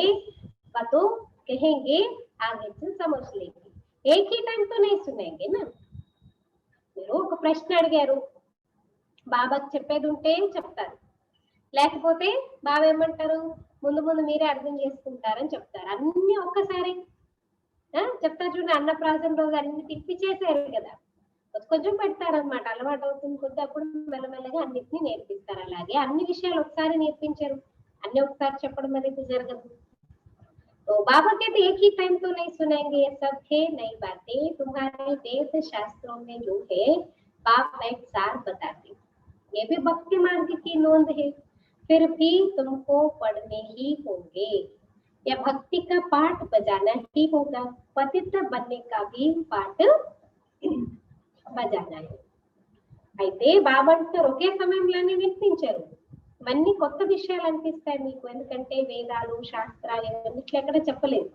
तो कहेंगे आगे चल समझ लेंगे. एक ही टाइम तो नहीं सुनेंगे ना. మీరు ఒక ప్రశ్న అడిగారు, బాబాకి చెప్పేది ఉంటే చెప్తారు, లేకపోతే బాబా ఏమంటారు, ముందు మీరే అర్థం చేసుకుంటారని చెప్తారు. అన్ని ఒక్కసారి చెప్తారు. చూడండి, అన్నప్రాసం రోజు అన్ని తిప్పి చేశారు కదా, కొంచెం పెడతారనమాట, అలవాటు అవుతుంది కొద్ది, అప్పుడు మెల్లమెల్లగా అన్నిటినీ నేర్పిస్తారు. అలాగే అన్ని విషయాలు ఒకసారి నేర్పించారు, అన్ని ఒకసారి చెప్పడం అనేది జరగదు. तो बाबा कहते एक ही टाइम तो नहीं सुनेंगे, ये सब है नई बातें तुम्हारे वेद शास्त्रों में जो है बाप एक सार बताते. ये भी भक्ति मार्ग की नोंद है, फिर भी तुमको पढ़ने ही होंगे. या भक्ति का पाठ बजाना ही होगा, पतित बनने का भी पाठ बजाना है. అయితే బాబా అంటారు ఒకే సమయంలోనే వినిపించారు. ఇవన్నీ కొత్త విషయాలు అనిపిస్తాయి మీకు, ఎందుకంటే వేదాలు శాస్త్రాలు ఇవన్నీ ఎక్కడ చెప్పలేదు,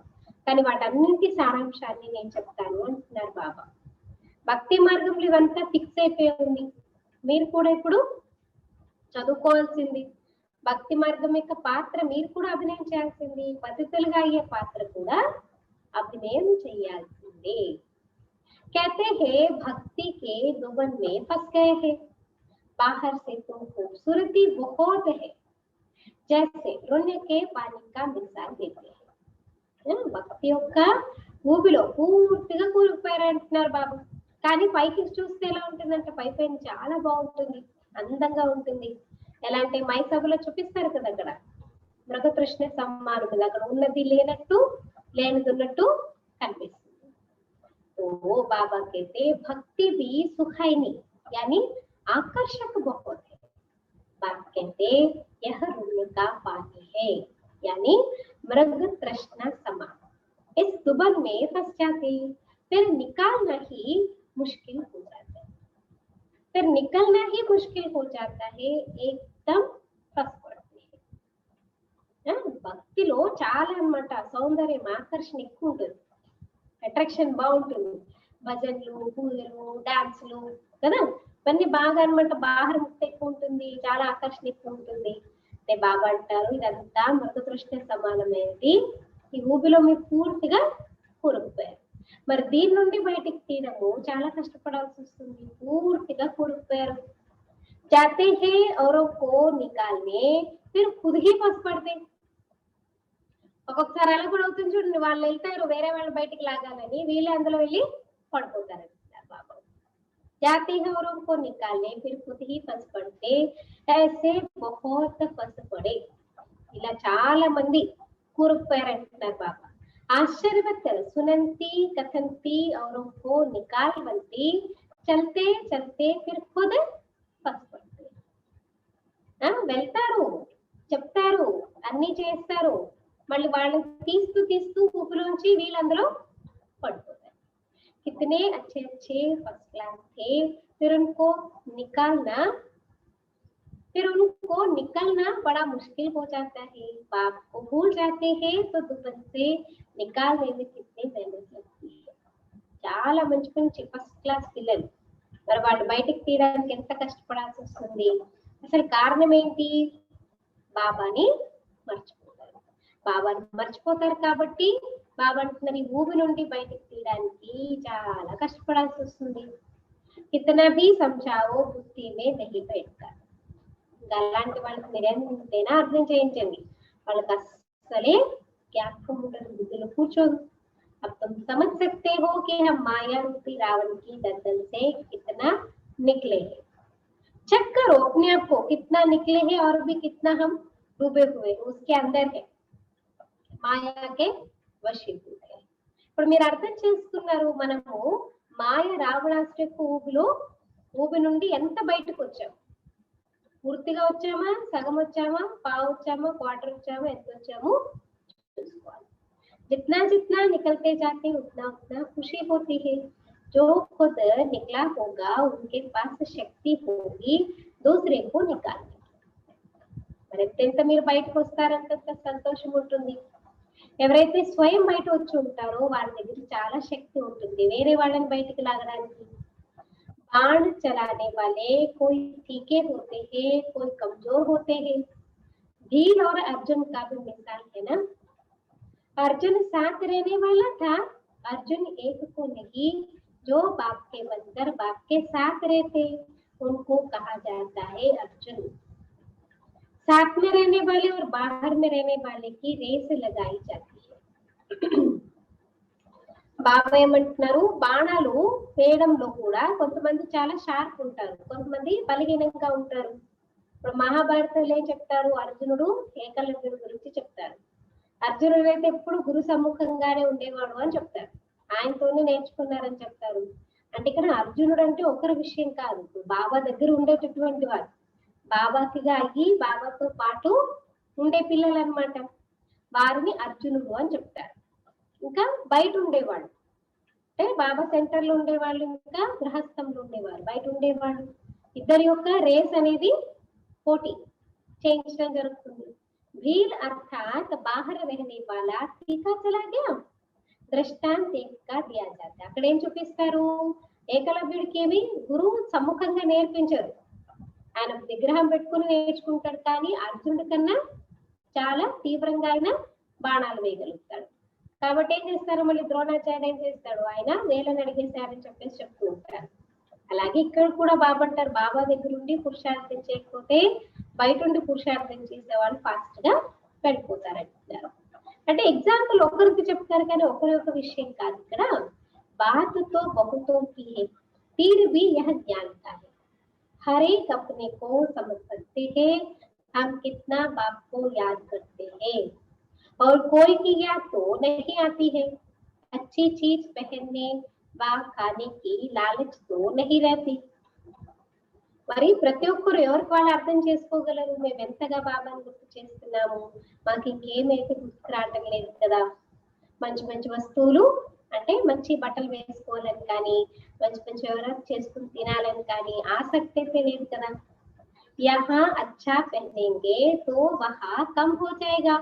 కానీ వాటన్నింటి సారాంశాన్ని నేను చెప్తాను అంటున్నారు బాబా. భక్తి మార్గంలో ఇవంతా ఫిక్స్ అయిపోయి ఉంది, మీరు కూడా ఇప్పుడు చదువుకోవాల్సింది. భక్తి మార్గం యొక్క పాత్ర మీరు కూడా అభినయం చేయాల్సింది, పతితులుగా అయ్యే పాత్ర కూడా అభినయం చేయాల్సిందే. कहते हैं भक्ति के दुबन में फंस गए हैं, बाहर से तो खूबसूरती बहुत है, जैसे रोने के पानी का मिसाल देते हैं. భక్తి యొక్క ఊబిలో పూర్తిగా కూరుకుపోయారు అంటున్నారు బాబు. కానీ పైకి చూస్తే ఎలా ఉంటుందంటే పైపైన చాలా బాగుంటుంది, అందంగా ఉంటుంది. ఎలా అంటే మై సభలో చూపిస్తారు కదా, అక్కడ మృగతృష్ణ సమ్మానుడు, అక్కడ ఉన్నది లేనట్టు లేనిది ఉన్నట్టు కనిపిస్తుంది. तो बाबा कहते भक्ति भी सुखाइनी यानी आकर्षक बहुत है। बाप कहते यह ऋण का पानी है यानी मृग तृष्णा समान। इस दुबन में फंस जाते फिर निकालना ही मुश्किल हो जाता है। फिर निकलना ही मुश्किल हो जाता है, एकदम फंस पड़ते हैं। భక్తిలో చాలా అన్నమాట సౌందర్యం ఆకర్షణ ఎక్కువ ఉంటుంది, అట్రాక్షన్ బాగుంటుంది. భజనలు, పూజలు, డాన్సులు కదా ఇవన్నీ బాగా అన్నమాట. బాహర ముక్తి ఎక్కువ ఉంటుంది, చాలా ఆకర్షణ ఎక్కువ ఉంటుంది. అంటే బాబా అంటారు ఇదంతా మృగతృష్ణ సమానమైనది, ఈ ఊబిలో మీరు పూర్తిగా కూరుకుపోయారు. మరి దీని నుండి బయటికి తీయడము చాలా కష్టపడాల్సి వస్తుంది, పూర్తిగా కూరుకుపోయారు. जाते हैं औरों को निकालने फिर खुद ही फंस पड़ते। ఒక్కొక్కసారి అలా కూడా అవుతుంది చూడండి, వాళ్ళు వెళ్తారు వేరే వాళ్ళు బయటికి లాగాలని, వీళ్ళే అందులో వెళ్ళి పడిపోతారు బాబా. जाते हैं औरों को निकालने फिर खुद ही फंस पड़ते ऐसे बहुत फंस पड़े। ఇలా చాలా మంది కూరుకుపోయారు అంటున్నారు బాబా. आश्चर्यवत सुनंती कथंती औरों को निकालवंती चलते चलते फिर खुद फंस पड़ते। వెళ్తారు, చెప్తారు, అన్ని చేస్తారు, మళ్ళీ వాళ్ళని తీస్తూ తీస్తూ ఊపిలోంచి వీళ్ళందరూ పడిపోతారు. कितने अच्छे अच्छे फर्स्ट क्लास थे फिर उनको निकलना बड़ा मुश्किल हो जाता है। बाप को भूल जाते हैं तो दुबन से निकालने में कितनी मेहनत लगती है। చాలా మంచి మంచి ఫస్ట్ క్లాస్ పిల్లలు మరి వాళ్ళు బయటికి తీయడానికి ఎంత కష్టపడాల్సి వస్తుంది. అసలు కారణం ఏంటి? బాబాని మర్చిపోతారు. బాబాని మర్చిపోతారు కాబట్టి బాబా అంటున్నారు ఈ ఊబి నుండి బయటికి తీయడానికి చాలా కష్టపడాల్సి వస్తుంది. కితనా భీ సంజావో బుద్ధి మే నహీ బైఠతా. అలాంటి వాళ్ళకి మీరు ఎంతైనా అర్థం చేయించండి, వాళ్ళకి అస్సలే జ్ఞాపకం ఉండదు, బుద్ధిలో కూర్చోదు. अब तुम समझ सकते हो कि हम माया रूपी रावण की दलदल से कितना निकले हैं। चेक करो अपने आप को, कितना निकले हैं और भी कितना हम डूबे हुए उसके अंदर है, మాయా के వశీభూత है। ఇప్పుడు మీరు అర్థం చేసుకున్నారు, మనము మాయ రావణాసురుడి ఊబి నుండి ఎంత బయటకు వచ్చాము? పూర్తిగా వచ్చామా, సగం వచ్చామా, పావు వచ్చామా, క్వార్టర్ వచ్చామా, ఎంత వచ్చాము చూసుకోవాలి. जितना जितना निकलते जाते उतना उतना खुशी होती है। जो खुद निकला होगा उनके पास शक्ति होगी दूसरे को निकालने की। మరి ఎంత మీరు బయటకు వస్తారంటే సంతోషం ఉంటుంది. ఎవరైతే స్వయం బయట వచ్చి ఉంటారో వాళ్ళ దగ్గర చాలా శక్తి ఉంటుంది వేరే వాళ్ళని బయటికి లాగడానికి. बाण चलाने वाले कोई फीके होते हैं, कोई कमजोर होते हैं। भील और अर्जुन का भी मिसाल है ना। अर्जुन साथ रहने वाला था, अर्जुन एक को नहीं, जो बाप के मंदिर बाप के साथ रहते उनको कहा जाता है अर्जुन। साथ में रहने वाले और बाहर में रहने वाले की रेस लगाई जाती है। బాబా ఏమంటున్నారు, బాణాలు వేయడంలో కూడా కొంతమంది చాలా షార్ప్ ఉంటారు, కొంతమంది బలహీనంగా ఉంటారు. ఇప్పుడు మహాభారతంలో ఏం చెప్తారు, అర్జునుడు ఏకలవ్యుడు గురించి చెప్తారు. అర్జునుడు అయితే ఎప్పుడు గురు సమ్ముఖంగానే ఉండేవాడు అని చెప్తారు, ఆయనతోనే నేర్చుకున్నారని చెప్తారు. అంటే ఇక్కడ అర్జునుడు అంటే ఒకరి విషయం కాదు, బాబా దగ్గర ఉండేటటువంటి వాడు, బాబాకిగా అయ్యి బాబాతో పాటు ఉండే పిల్లలు అన్నమాట, వారిని అర్జునుడు అని చెప్తారు. ఇంకా బయట ఉండేవాళ్ళు అంటే బాబా సెంటర్ లో ఉండేవాళ్ళు, ఇంకా గృహస్థంలో ఉండేవాళ్ళు, బయట ఉండేవాళ్ళు. ఇద్దరి యొక్క రేస్ అనేది పోటీ చేయించడం జరుగుతుంది. भील अर्थात बाहर रहने वाला टीका चला गया दृष्टांत एक का दिया जाता है। అక్కడ ఏం చూపిస్తారు, ఏకలవ్యుడికి ఏమి గురువు సమ్ముఖంగా నేర్పించారు, ఆయన విగ్రహం పెట్టుకుని నేర్చుకుంటాడు, కానీ అర్జునుడి కన్నా చాలా తీవ్రంగా ఆయన బాణాలు వేయగలుగుతాడు. కాబట్టి ఏం చేస్తారు, మళ్ళీ ద్రోణాచార్య ఏం చేస్తాడు, ఆయన వేలని అడిగేశారని చెప్పేసి చెప్తూ ఉంటారు. అలాగే ఇక్కడ కూడా బాబా అంటారు, బాబా దగ్గర ఉండి పురుషార్థం చేయకపోతే బయట ఉండి పురుషార్థం చేసేవాళ్ళు ఫాస్ట్ గా వెళ్ళిపోతారంటున్నారు. అంటే ఎగ్జాంపుల్ ఒకరికి చెప్తారు కానీ ఒకరి యొక్క విషయం కాదు. ఇక్కడ బాతుతో బహుతో की है तीर भी यह जानता है हर एक अपने को समझ सकते हैं हम कितना बाप को याद करते हैं और कोई की याद तो नहीं आती है। अच्छी चीज पहनने वह खाने की लालच तो नहीं रहती। మరి ప్రతి ఒక్కరు ఎవరికి వాళ్ళు అర్థం చేసుకోగలరు మేము ఎంతగా బాబాను గుర్తు చేస్తున్నాము, మాకు ఇంకేమైతే గుర్తు రావటం లేదు కదా. మంచి మంచి వస్తువులు అంటే మంచి బట్టలు వేసుకోవాలని కానీ, మంచి మంచి ఎవరైనా చేసుకుని తినాలని కానీ ఆసక్తి అయితే లేదు కదా. यहाँ अच्छा पहनेंगे तो वहाँ कम हो जाएगा.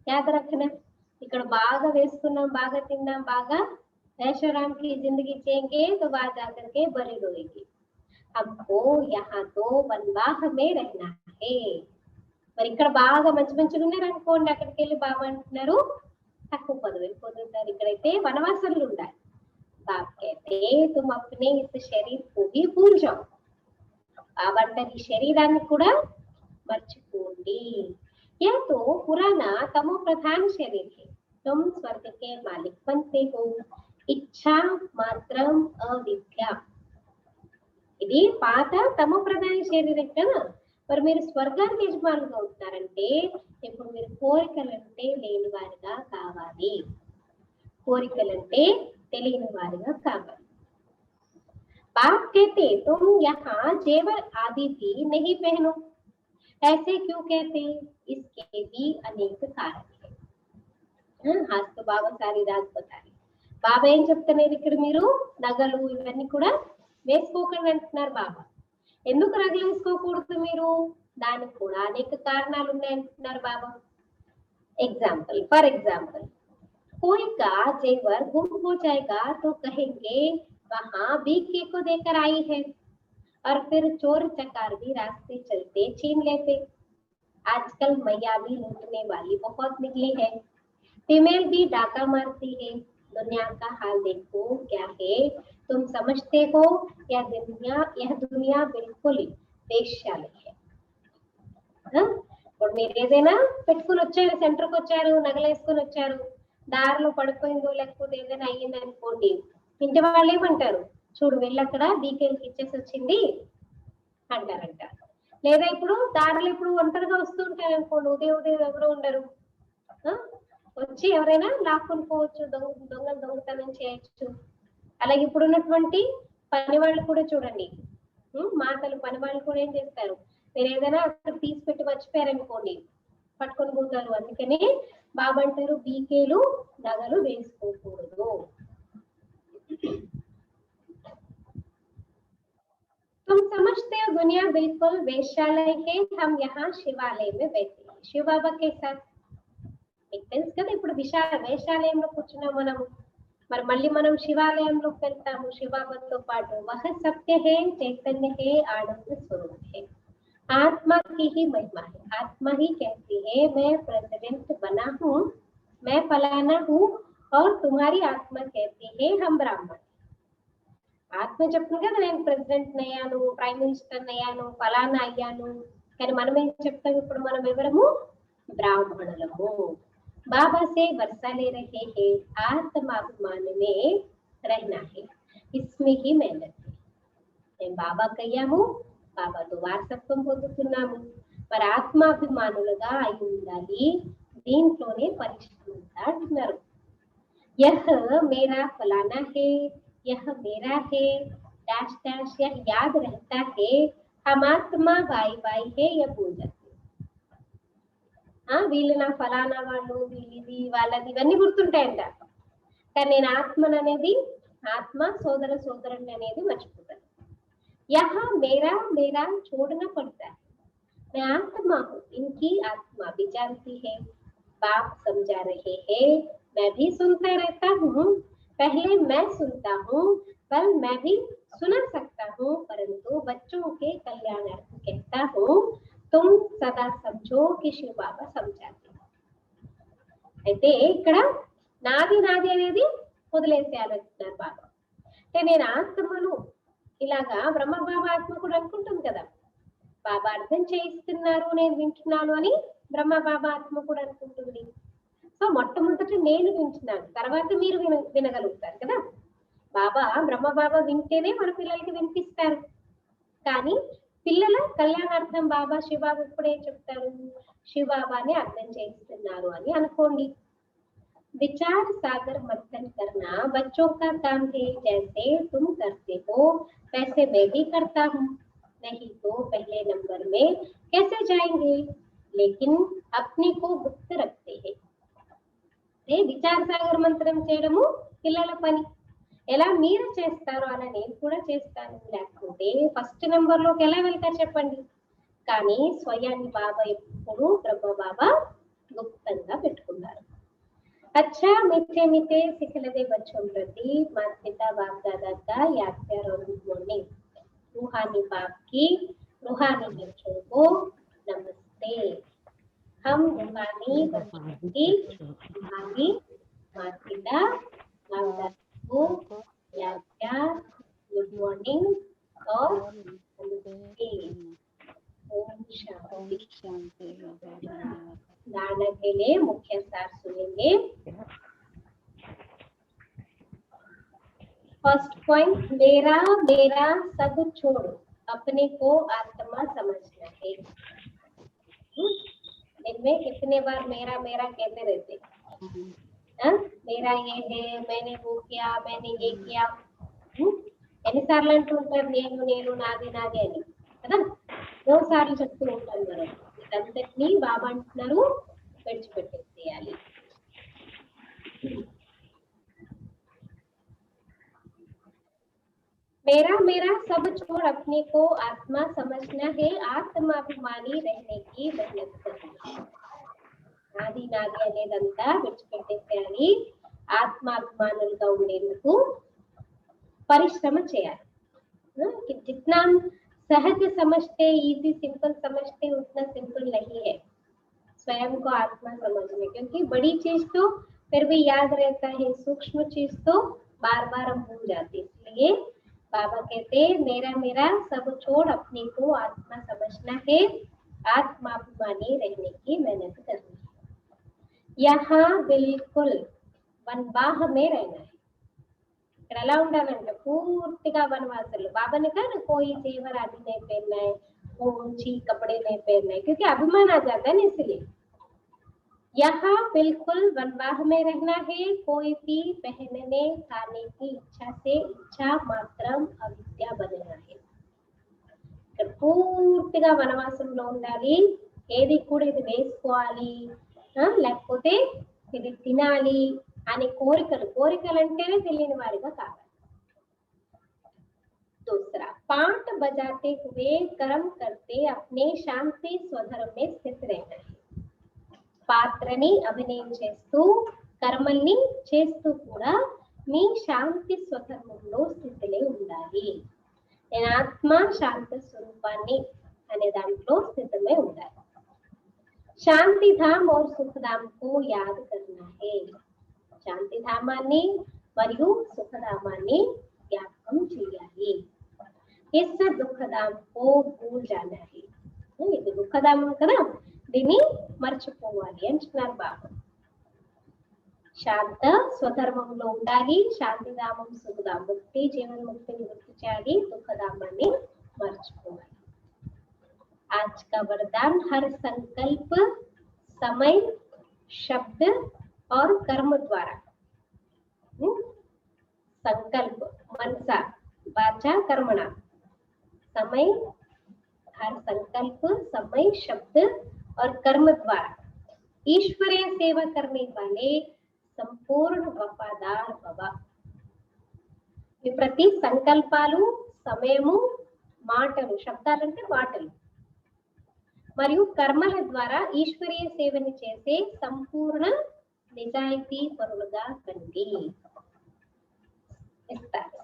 याद रखना. ఇక్కడ బాగా వేసుకున్నాం, బాగా తిన్నాం, బాగా ऐशोराम की जिंदगी जिएंगे तो वहां जाकर के बड़ी होगी. हमको यहाँ तो वनवाह में रहना है. మరి ఇక్కడ బాగా మంచి మంచిగా ఉన్నారు అనుకోండి, అక్కడికి వెళ్ళి బాబా అంటున్నారు తక్కువ పదవి పొందుతారు, ఇక్కడైతే వనవాసంలో ఉండాలి. బాబా कहते तुम अपने इस शरीर को भी भूल जाओ. బాబా అంటారు ఈ శరీరాన్ని కూడా మర్చిపోండి. यह तो पुराना तमो प्रधान शरीर है. तुम स्वर्ग के मालिक बनते हो. इच्छा मात्रम अविद्या. ఇది పాత తమో ప్రధాన శరీరం కదా, మరి మీరు స్వర్గానికి యజమానులుగా అవుతారంటే ఇప్పుడు మీరు కోరికలంటే లేని వారిగా కావాలి, కోరికలంటే తెలియని వారిగా కావాలి. बाप कहते तुम यहाँ जेवर आदि भी नहीं पहनो. ऐसे क्यों कहते? इसके भी अनेक कारण है. आज तो बाबा सारी रात बता रहे. బాబా ఏం చెప్తున్నారు ఇక్కడ, మీరు నగలు ఇవన్నీ కూడా వేసుకోకండి అంటున్నారు బాబా. ఎందుకు నగలు వేసుకోకూడదు మీరు? దానికి కూడా అనేక కారణాలు ఉన్నాయంటున్నారు బాబా. एग्जाम्पल फॉर एग्जाम्पल कोई का जेवर गुम हो जाएगा तो कहेंगे वहां बीके को देकर आई है, और फिर चोर चकार भी रास्ते चलते छीन लेते. आजकल मैया भी लूटने वाली बहुत निकली है, फीमेल भी डाका मारती है. दुनिया का हाल देखो क्या है. तुम समझते हो यह दुनिया बिल्कुल వేశ్యాలయ है. ఇప్పుడు మీరు ఏదైనా పెట్టుకుని వచ్చారు, సెంటర్కి వచ్చారు, నగలేసుకుని వచ్చారు, దారిలో పడిపోయిందో లేకపోతే ఏదైనా అయ్యింది అనుకోండి, ఇంటి వాళ్ళు ఏమంటారు, చూడు వెళ్ళి అక్కడ డీకేల్కి ఇచ్చేసి వచ్చింది అంటారంట. లేదా ఇప్పుడు దారిలో ఇప్పుడు ఒంటరిగా వస్తూ ఉంటారు అనుకోండి, ఉదయం ఎవరు ఉండరు, వచ్చి ఎవరైనా లాక్కొని పోవచ్చు, దొంగతనం చేయొచ్చు. అలాగే ఇప్పుడు ఉన్నటువంటి పని వాళ్ళు కూడా చూడండి, మాటలు పని వాళ్ళు కూడా ఏం చేస్తారు, మీరు ఏదైనా అక్కడ తీసి పెట్టి మర్చిపోయారనుకోండి పట్టుకొని పోతారు. అందుకని బాబా అంటారు బీకేలు నగలు వేసుకోకూడదు. तुम समझते हो दुनिया बिल्कुल वेश्यालय है, हम यहाँ शिवालय में बैठे हैं शिव बाबा के साथ. మీకు తెలుసు కదా ఇప్పుడు వేషాలయంలో కూర్చున్నాం మనం, మరి మళ్ళీ మనం శివాలయంలోకి వెళ్తాము శివబాబాతో పాటు. వహ సత్య హే, చైతన్య హే, ఆనంద స్వరూప్ హే, आत्मा की ही महिमा है. आत्मा ही कहती है मैं प्रेसिडेंट बना हूँ, मैं फलाना हूँ, और तुम्हारी आत्मा कहती है हम ब्राह्मण. ఆత్మ చెప్తుంది కదా నేను ప్రెసిడెంట్ అయ్యాను, ప్రైమ్ మినిస్టర్ అయ్యాను, ఫలానా అయ్యాను, కానీ మనం ఏం చెప్తాం ఇప్పుడు, మనం ఎవరము బ్రాహ్మణులము. बाबा से वर्षा ले रहे हैं, आत्माभिमान में रहना है, इसमें ही मेहनत है. నేను బాబాకి అయ్యాము, బాబాతో వారసత్వం పొందుతున్నాము, మరి ఆత్మాభిమానులుగా అయి ఉండాలి, దీంట్లోనే పరిశ్రమ అంటున్నారు. यह मेरा फलाना है, यह मेरा है, डैश डैश यह याद रहता है, हम आत्मा भाई भाई है यह भूल जाते. వీళ్ళు నా ఫలానా వాళ్ళు, వీళ్ళది వాళ్ళది ఇవన్నీ గుర్తుంటాయంట, కానీ నేను ఆత్మను అనేది, ఆత్మ సోదర సోదరుని అనేది మర్చిపోతాను. यहाँ मेरा मेरा छोड़ना पड़ता है. मैं आत्मा हूँ, इनकी आत्मा भी जानती है. बाप समझा रहे हैं, मैं भी सुनता रहता हूँ. पहले मैं सुनता हूँ, कल मैं भी सुना सकता हूँ, परंतु बच्चों के कल्याणार्थ कहता हूँ तुम सदा समझो कि शिव बाबा समझाते. అయితే ఇక్కడ నాది నాది అనేది వదిలేసేయాలంటున్నారు బాబా. అంటే నేను ఆత్మను, ఇలాగా బ్రహ్మ బాబా ఆత్మ కూడా అనుకుంటుంది కదా, బాబా అర్థం చేయిస్తున్నారు నేను వింటున్నాను అని బ్రహ్మ బాబా ఆత్మ కూడా అనుకుంటుంది. సో మొట్టమొదటి నేను వింటున్నాను, తర్వాత మీరు వినగలుగుతారు కదా. బాబా బ్రహ్మ బాబా వింటేనే మన పిల్లలకి వినిపిస్తారు, కానీ పిల్లల కళ్యాణార్థం బాబా శివబాబా ఇప్పుడే చెప్తారు శివబాబాని అర్థం చేయిస్తున్నారు అని అనుకోండి. विचार सागर मंथन करना बच्चों का काम है, जैसे तुम करते हो वैसे मैं भी करता हूँ, नहीं तो पहले नंबर में कैसे जाएंगे, लेकिन अपने को गुप्त रखते हैं. విచార సాగర మంత్రం చేయడము పిల్లల పని. ఎలా మీరు చేస్తారో అలా నేను కూడా చేస్తాను, లేకపోతే ఫస్ట్ నెంబర్ లోకి ఎలా వెళ్తారు చెప్పండి. కానీ స్వయాన్ని బాబా ఎప్పుడు బ్రహ్మ బాబా గుప్తంగా పెట్టుకున్నారు. अच्छा मीठे मीठे सिखलते बच्चों प्रति माता पिता बाप दादा का याद प्यार और गुड मॉर्निंग. रूहानी बाप की रूहानी बच्चों को नमस्ते. हम रूहानी बच्चों की रूहानी माता पिता बाप दादा को याद प्यार गुड मॉर्निंग और नमस्ते. ओम शांति. धारणा के लिए मुख्य सार सुनेंगे. फर्स्ट पॉइंट, मेरा मेरा सब छोड़ अपने को आत्मा समझना है. इनमें कितने बार मेरा मेरा कहते रहते हैं. मेरा ये है, मैंने वो किया, मैंने ये किया. ఎన్నిసార్లు అంటూ ఉంటారు నేను నేను నాది నాది అని కదా, 2 సార్లు చెప్తూ ఉంటారు. మనం ఇదంతటినీ బాబా అంటున్నారు విడిచిపెట్టేసేయాలి. मेरा मेरा सब छोड़ अपने को आत्मा समझना है, ఆత్మాభిమాని रहने की मेहनत करनी. నాది నాది అనేదంతా విడిచిపెట్టేసేయాలి, ఆత్మాభిమానులుగా ఉండేందుకు परिश्रम చేయాలి. जितना सहज समझते, इजी सिंपल समझते, उतना सिंपल नहीं है स्वयं को आत्मा समझने, क्योंकि बड़ी चीज तो फिर भी याद रहता है, सूक्ष्म चीज तो बार बार हम भूल जाते. इसलिए बाबा कहते मेरा मेरा सब छोड़ अपने को आत्मा समझना है, आत्माभिमानी रहने की मेहनत करनी है. यहाँ बिल्कुल वनवाह में रहना है. ఇక్కడ ఎలా ఉండాలంటే పూర్తిగా వనవాసులు. బాబాने कहा ना कोई जेवर आदि नहीं पहनना है, ऊंची कपड़े नहीं पहनना है, क्योंकि अभिमान आ जाता है ना. इसलिए यहाँ बिल्कुल वनवाह में रहना है, कोई भी पहनने खाने की इच्छा से इच्छा मात्रम अविद्या बनना है. ఇక్కడ పూర్తిగా వనవాసంలో ఉండాలి. ఏది కూడా ఇది వేసుకోవాలి లేకపోతే ఇది తినాలి అనే కోరికలు అంటేనే తెలియని వారిగా కావాలి. दूसरा, पाठ बजाते हुए कर्म करते अपने शांति स्वधर्म में स्थित रहना है. పాత్రని అభినయం చేస్తూ కర్మల్ని చేస్తూ కూడా మీ శాంతి స్వధర్మంలో స్థితిలో ఉండాలి. నేను ఆత్మ శాంత స్వరూపాన్ని అనే దాంట్లో స్థితమై ఉండాలి. శాంతి ధామ్ और सुख धाम को याद करना है. శాంతి ధామాన్ని మరియు సుఖధామాన్ని జ్ఞాపకం చేయాలి. इस दुखधाम को भूल जाना है. ఇది దుఃఖధామం కదా, దీన్ని మర్చిపోవాలి అంటున్నారు బాబా. శాంత స్వధర్మంలో ఉండాలి, శాంతిధామం సుఖధామం ముక్తి జీవన్ ముక్తిని గుర్తు చేయాలి, దుఃఖధామాన్ని మర్చిపోవాలి. आज का वरदान, हर संकल्प समय शब्द और कर्म द्वारा, संकल्प मनसा वाचा कर्मणा, समय हर संकल्प समय शब्द और कर्म द्वारा ईश्वरीय सेवा करने वाले संपूर्ण वफादार भव. ఈ ప్రతి సంకల్పాలు సమయము మాటలు, శబ్దాలంటే మాటలు మరియు కర్మల ద్వారా ఈశ్వరీయ సేవని చేసే సంపూర్ణ నిజాయితీ పరులుగా కండి.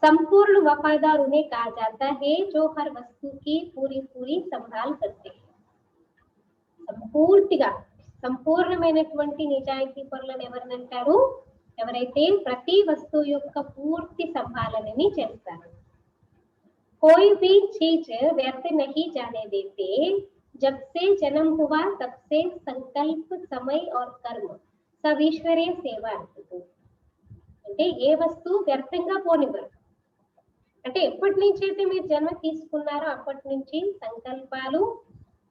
संपूर्ण वफादार उन्हें कहा जाता है जो हर वस्तु की पूरी पूरी संभाल करते हैं. సంపూర్తిగా సంపూర్ణమైనటువంటి నిజాయితీ పరులను ఎవరినంటారు? ఎవరైతే ప్రతి వస్తువు యొక్క పూర్తి సంభాలనని చేస్తారు. कोई भी चीज व्यर्थ नहीं जाने देते. जब से जन्म हुआ तब से संकल्प समय और कर्म सब ईश्वरीय सेवा अंटू. అంటే ఏ వస్తువు వ్యర్థంగా పోనివ్వరు. అంటే ఎప్పటి నుంచి అయితే మీరు జన్మ తీసుకున్నారో అప్పటి నుంచి సంకల్పాలు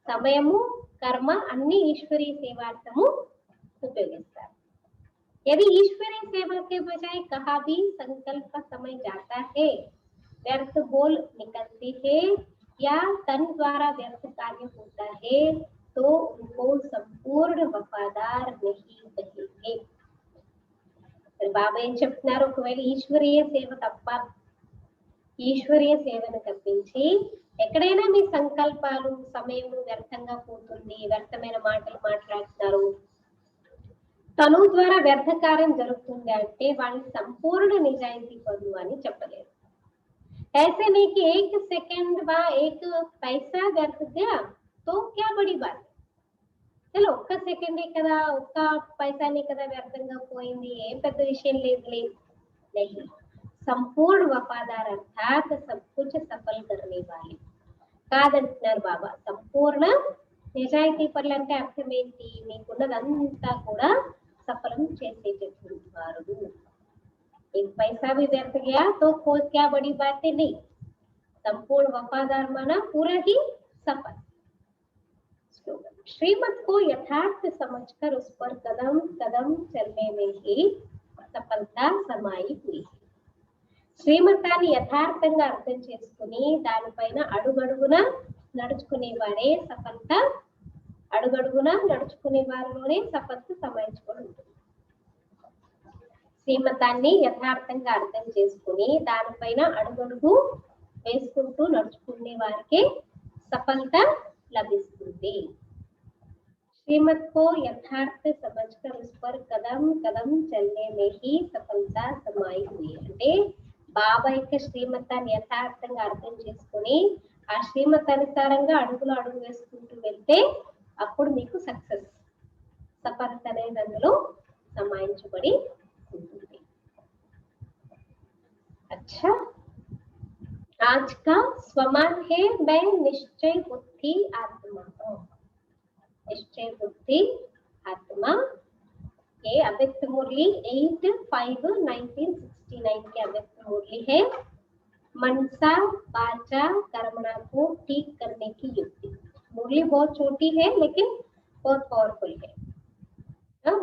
సమయము కర్మ అన్ని ఈశ్వరీయ సేవార్థము ఉపయోగిస్తారు. यदि ईश्वरीय सेवा के बजाय कहा भी संकल्प का समय जाता है, व्यर्थ बोल निकलते हैं या तन द्वारा व्यर्थ कार्य होता है, तो उनको संपूर्ण वफादार नहीं कहेंगे. బాబా ఏం చెప్తున్నారు, ఒకవేళ ఈశ్వరీయ సేవ తప్ప ఈశ్వరీయ సేవను తప్పించి ఎక్కడైనా మీ సంకల్పాలు సమయం వ్యర్థంగా పోతుంది, వ్యర్థమైన మాటలు మాట్లాడుతున్నారు, తను ద్వారా వ్యర్థ కార్యం జరుగుతుంది అంటే వాళ్ళని సంపూర్ణ నిజాయితీ పరులు అని చెప్పలేరు. ऐसे नहीं कि एक सेकंड व एक पैसा व्यर्थ गया तो क्या बड़ी बात है, चलो ఒక్క సెకండే కదా, ఒక్క పైసానే కదా వ్యర్థంగా పోయింది, ఏం పెద్ద విషయం లేదులే. नहीं, संपूर्ण वफादार अर्थात सब कुछ सफल करने वाले కాదంటున్నారు బాబా. సంపూర్ణ నిజాయితీ పరులు అంటే అర్థం ఏంటి, మీకున్నదంతా కూడా సఫలం చేసేటటువంటి వారు. एक पैसा भी व्यर्थ गया तो कोई क्या बड़ी बात है, नहीं, संपूर्ण वफादार माना पूरा ही सफल. श्रीमत को यथार्थ समझकर उस पर कदम कदम चलने में ही सफलता समाई हुई है. శ్రీమతాన్ని యథార్థంగా అర్థం చేసుకుని దానిపైన అడుగడుగున నడుచుకునే వారే సఫలత, అడుగడుగున నడుచుకునే వారిలోనే సఫలత సమాయించుకొని ఉంటుంది. శ్రీమతాన్ని యథార్థంగా అర్థం చేసుకుని దానిపైన అడుగడుగు వేసుకుంటూ నడుచుకునే వారికి సఫలత లభిస్తుంది. श्रीमत को यथार्थ समझकर उस पर कदम कदम चलने में ही सफलता समाई हुई है. అంటే బాబా యొక్క శ్రీమతాన్ని యథార్థంగా అర్థం చేసుకుని ఆ శ్రీమతానుసారంగా అడుగులు అడుగు వేసుకుంటూ వెళ్తే అప్పుడు మీకు సక్సెస్, సఫలత అనేది అందులో సమాయించబడి ఉంటుంది. अच्छा, आज का स्वमान है मैं निश्चय बुद्धि आत्मा हूँ. निश्चय बुद्धि आत्मा ये अव्यक्त मुरली 8/5/1969 के अव्यक्त मुरली है. मनसा वाचा कर्मणा को ठीक करने की युक्ति. मुरली बहुत छोटी है लेकिन बहुत पॉवरफुल है.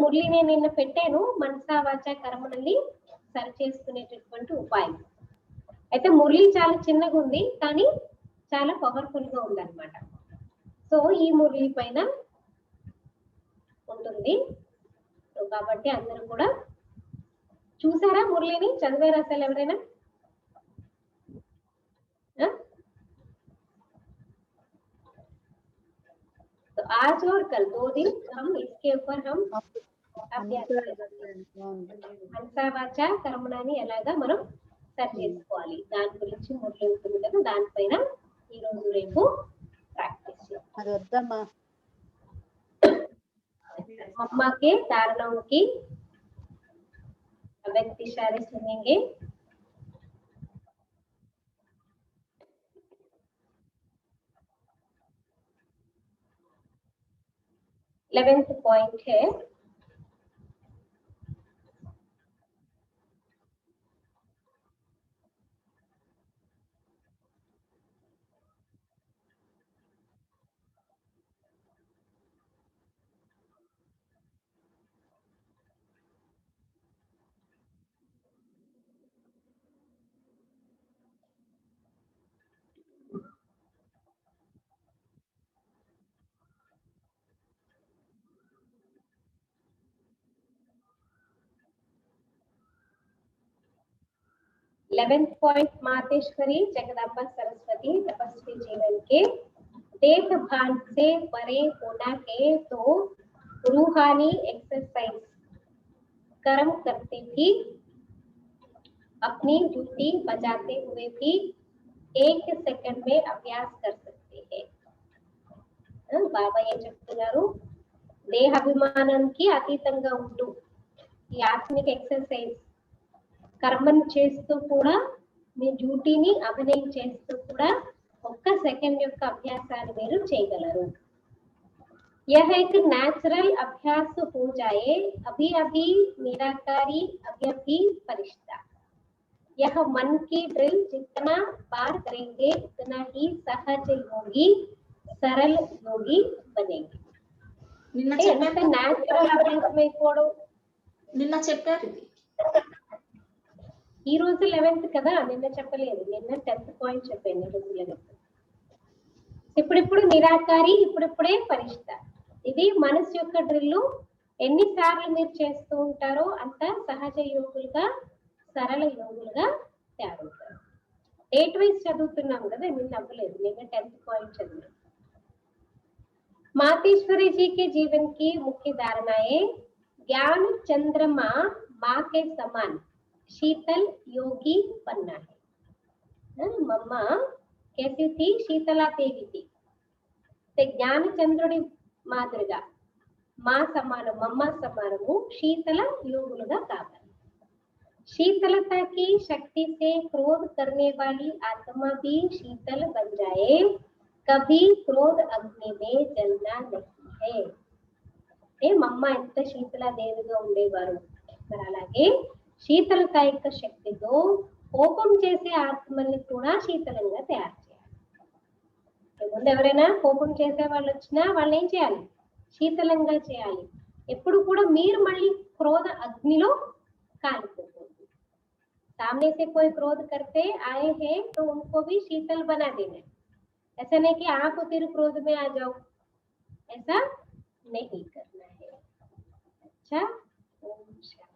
మురళి నేను నిన్న పెట్టాను, మనసా వాచ కర్మలని సరి చేసుకునేటటువంటి ఉపాయం. అయితే మురళి చాలా చిన్నగా ఉంది కానీ చాలా పవర్ఫుల్ గా ఉంది అనమాట. సో ఈ మురళి పైన ఉంటుంది. సో కాబట్టి అందరూ కూడా చూసారా మురళిని, చదివారా అసలు ఎవరైనా? तो आज और कल 2 दिन हम इसके ऊपर हम అభ్యాస మనసా వాచ కర్మణాన్ని ఎలాగా మనం సరి చేసుకోవాలి దాని గురించి మురళి ఉంటుంది కదా, దానిపైన ఈ రోజు రేపు ప్రాక్టీస్ చేద్దాం. मम्मा के धारणाओं की अव्यक्त इशारे सुनेंगे. इलेवेंथ पॉइंट है इलेवेंथ पॉइंट मातेश्वरी जगदम्बा सरस्वती तपस्वी जीवन के देह भान से परे होना है तो रूहानी एक्सरसाइज कर्म करते भी अपनी ड्यूटी बजाते हुए भी 1 सेकंड में अभ्यास कर सकते हैं. బాబా ఏం చెప్తున్నారు, దేహాభిమానానికి అతీతంగా ఉంటూ ఈ ఆత్మిక ఎక్సర్సైజ్ కర్మను చేస్తూ కూడా మీ డ్యూటీని అభినయం చేస్తూ కూడా 1 సెకండ్ యొక్క అభ్యాసాన్ని మీరు చేయగలరు. यह एक नेचुरल अभ्यास हो जाए, अभी अभी निराकारी, अभी अभी फरिश्ता. यह मन की ड्रिल जितना बार करेंगे उतना ही सहज योगी, सरल योगी बनेंगे. నేచురల్ అభ్యాసం అయిపోవడం నిన్న చెప్పారు ఇది. ఈ రోజు 11th కదా, నిన్న చెప్పలేదు. నిన్న 10th పాయింట్ చెప్పాను, ఈ రోజు 11th. ఇప్పుడిప్పుడు నిరాకారి, ఇప్పుడిప్పుడే పరిష్ట. ఇది మనసు యొక్క డ్రిల్లు. ఎన్నిసార్లు మీరు చేస్తూ ఉంటారో అంత సహజ యోగులుగా, సరళ యోగులుగా తయారవుతారు. డేట్ వైజ్ చదువుతున్నాం కదా, నిన్న అవ్వలేదు, నిన్న 10th పాయింట్ చదివాం. मातेश्वरी जी के जीवन की मुख्य धारणाएं ज्ञान चंद्रमा माँ के समान शीतल योगी बनना है। मम्मा कैसी थी? शीतला देवी थी. ज्ञान चंद्रुడి మాదిరిగా మా సమానం, మమ్మ సమానము शीतल योगुలుగా కావాలి. शीतलता की शक्ति से क्रोध करने वाली आत्मा भी शीतल बन जाए. कभी क्रोध अग्नि में जलना नहीं है. మమ్మ ఎంత శీతలాదేవిగా ఉండేవారు. మరి అలాగే శీతలత యొక్క శక్తితో కోపం చేసే ఆత్మల్ని కూడా శీతలంగా తయారు చేయాలి. ముందు ఎవరైనా కోపం చేసే వాళ్ళు వచ్చినా వాళ్ళు ఏం చేయాలి? శీతలంగా చేయాలి. ఎప్పుడు కూడా మీరు మళ్ళీ క్రోధ అగ్నిలో కాలిపోకూడదు. सामने से कोई क्रोध करते आए हैं तो उनको भी शीतल बना देना. ऐसा नहीं कि आप फिर क्रोध में आ जाओ, ऐसा नहीं करना है. अच्छा, ओम शांति.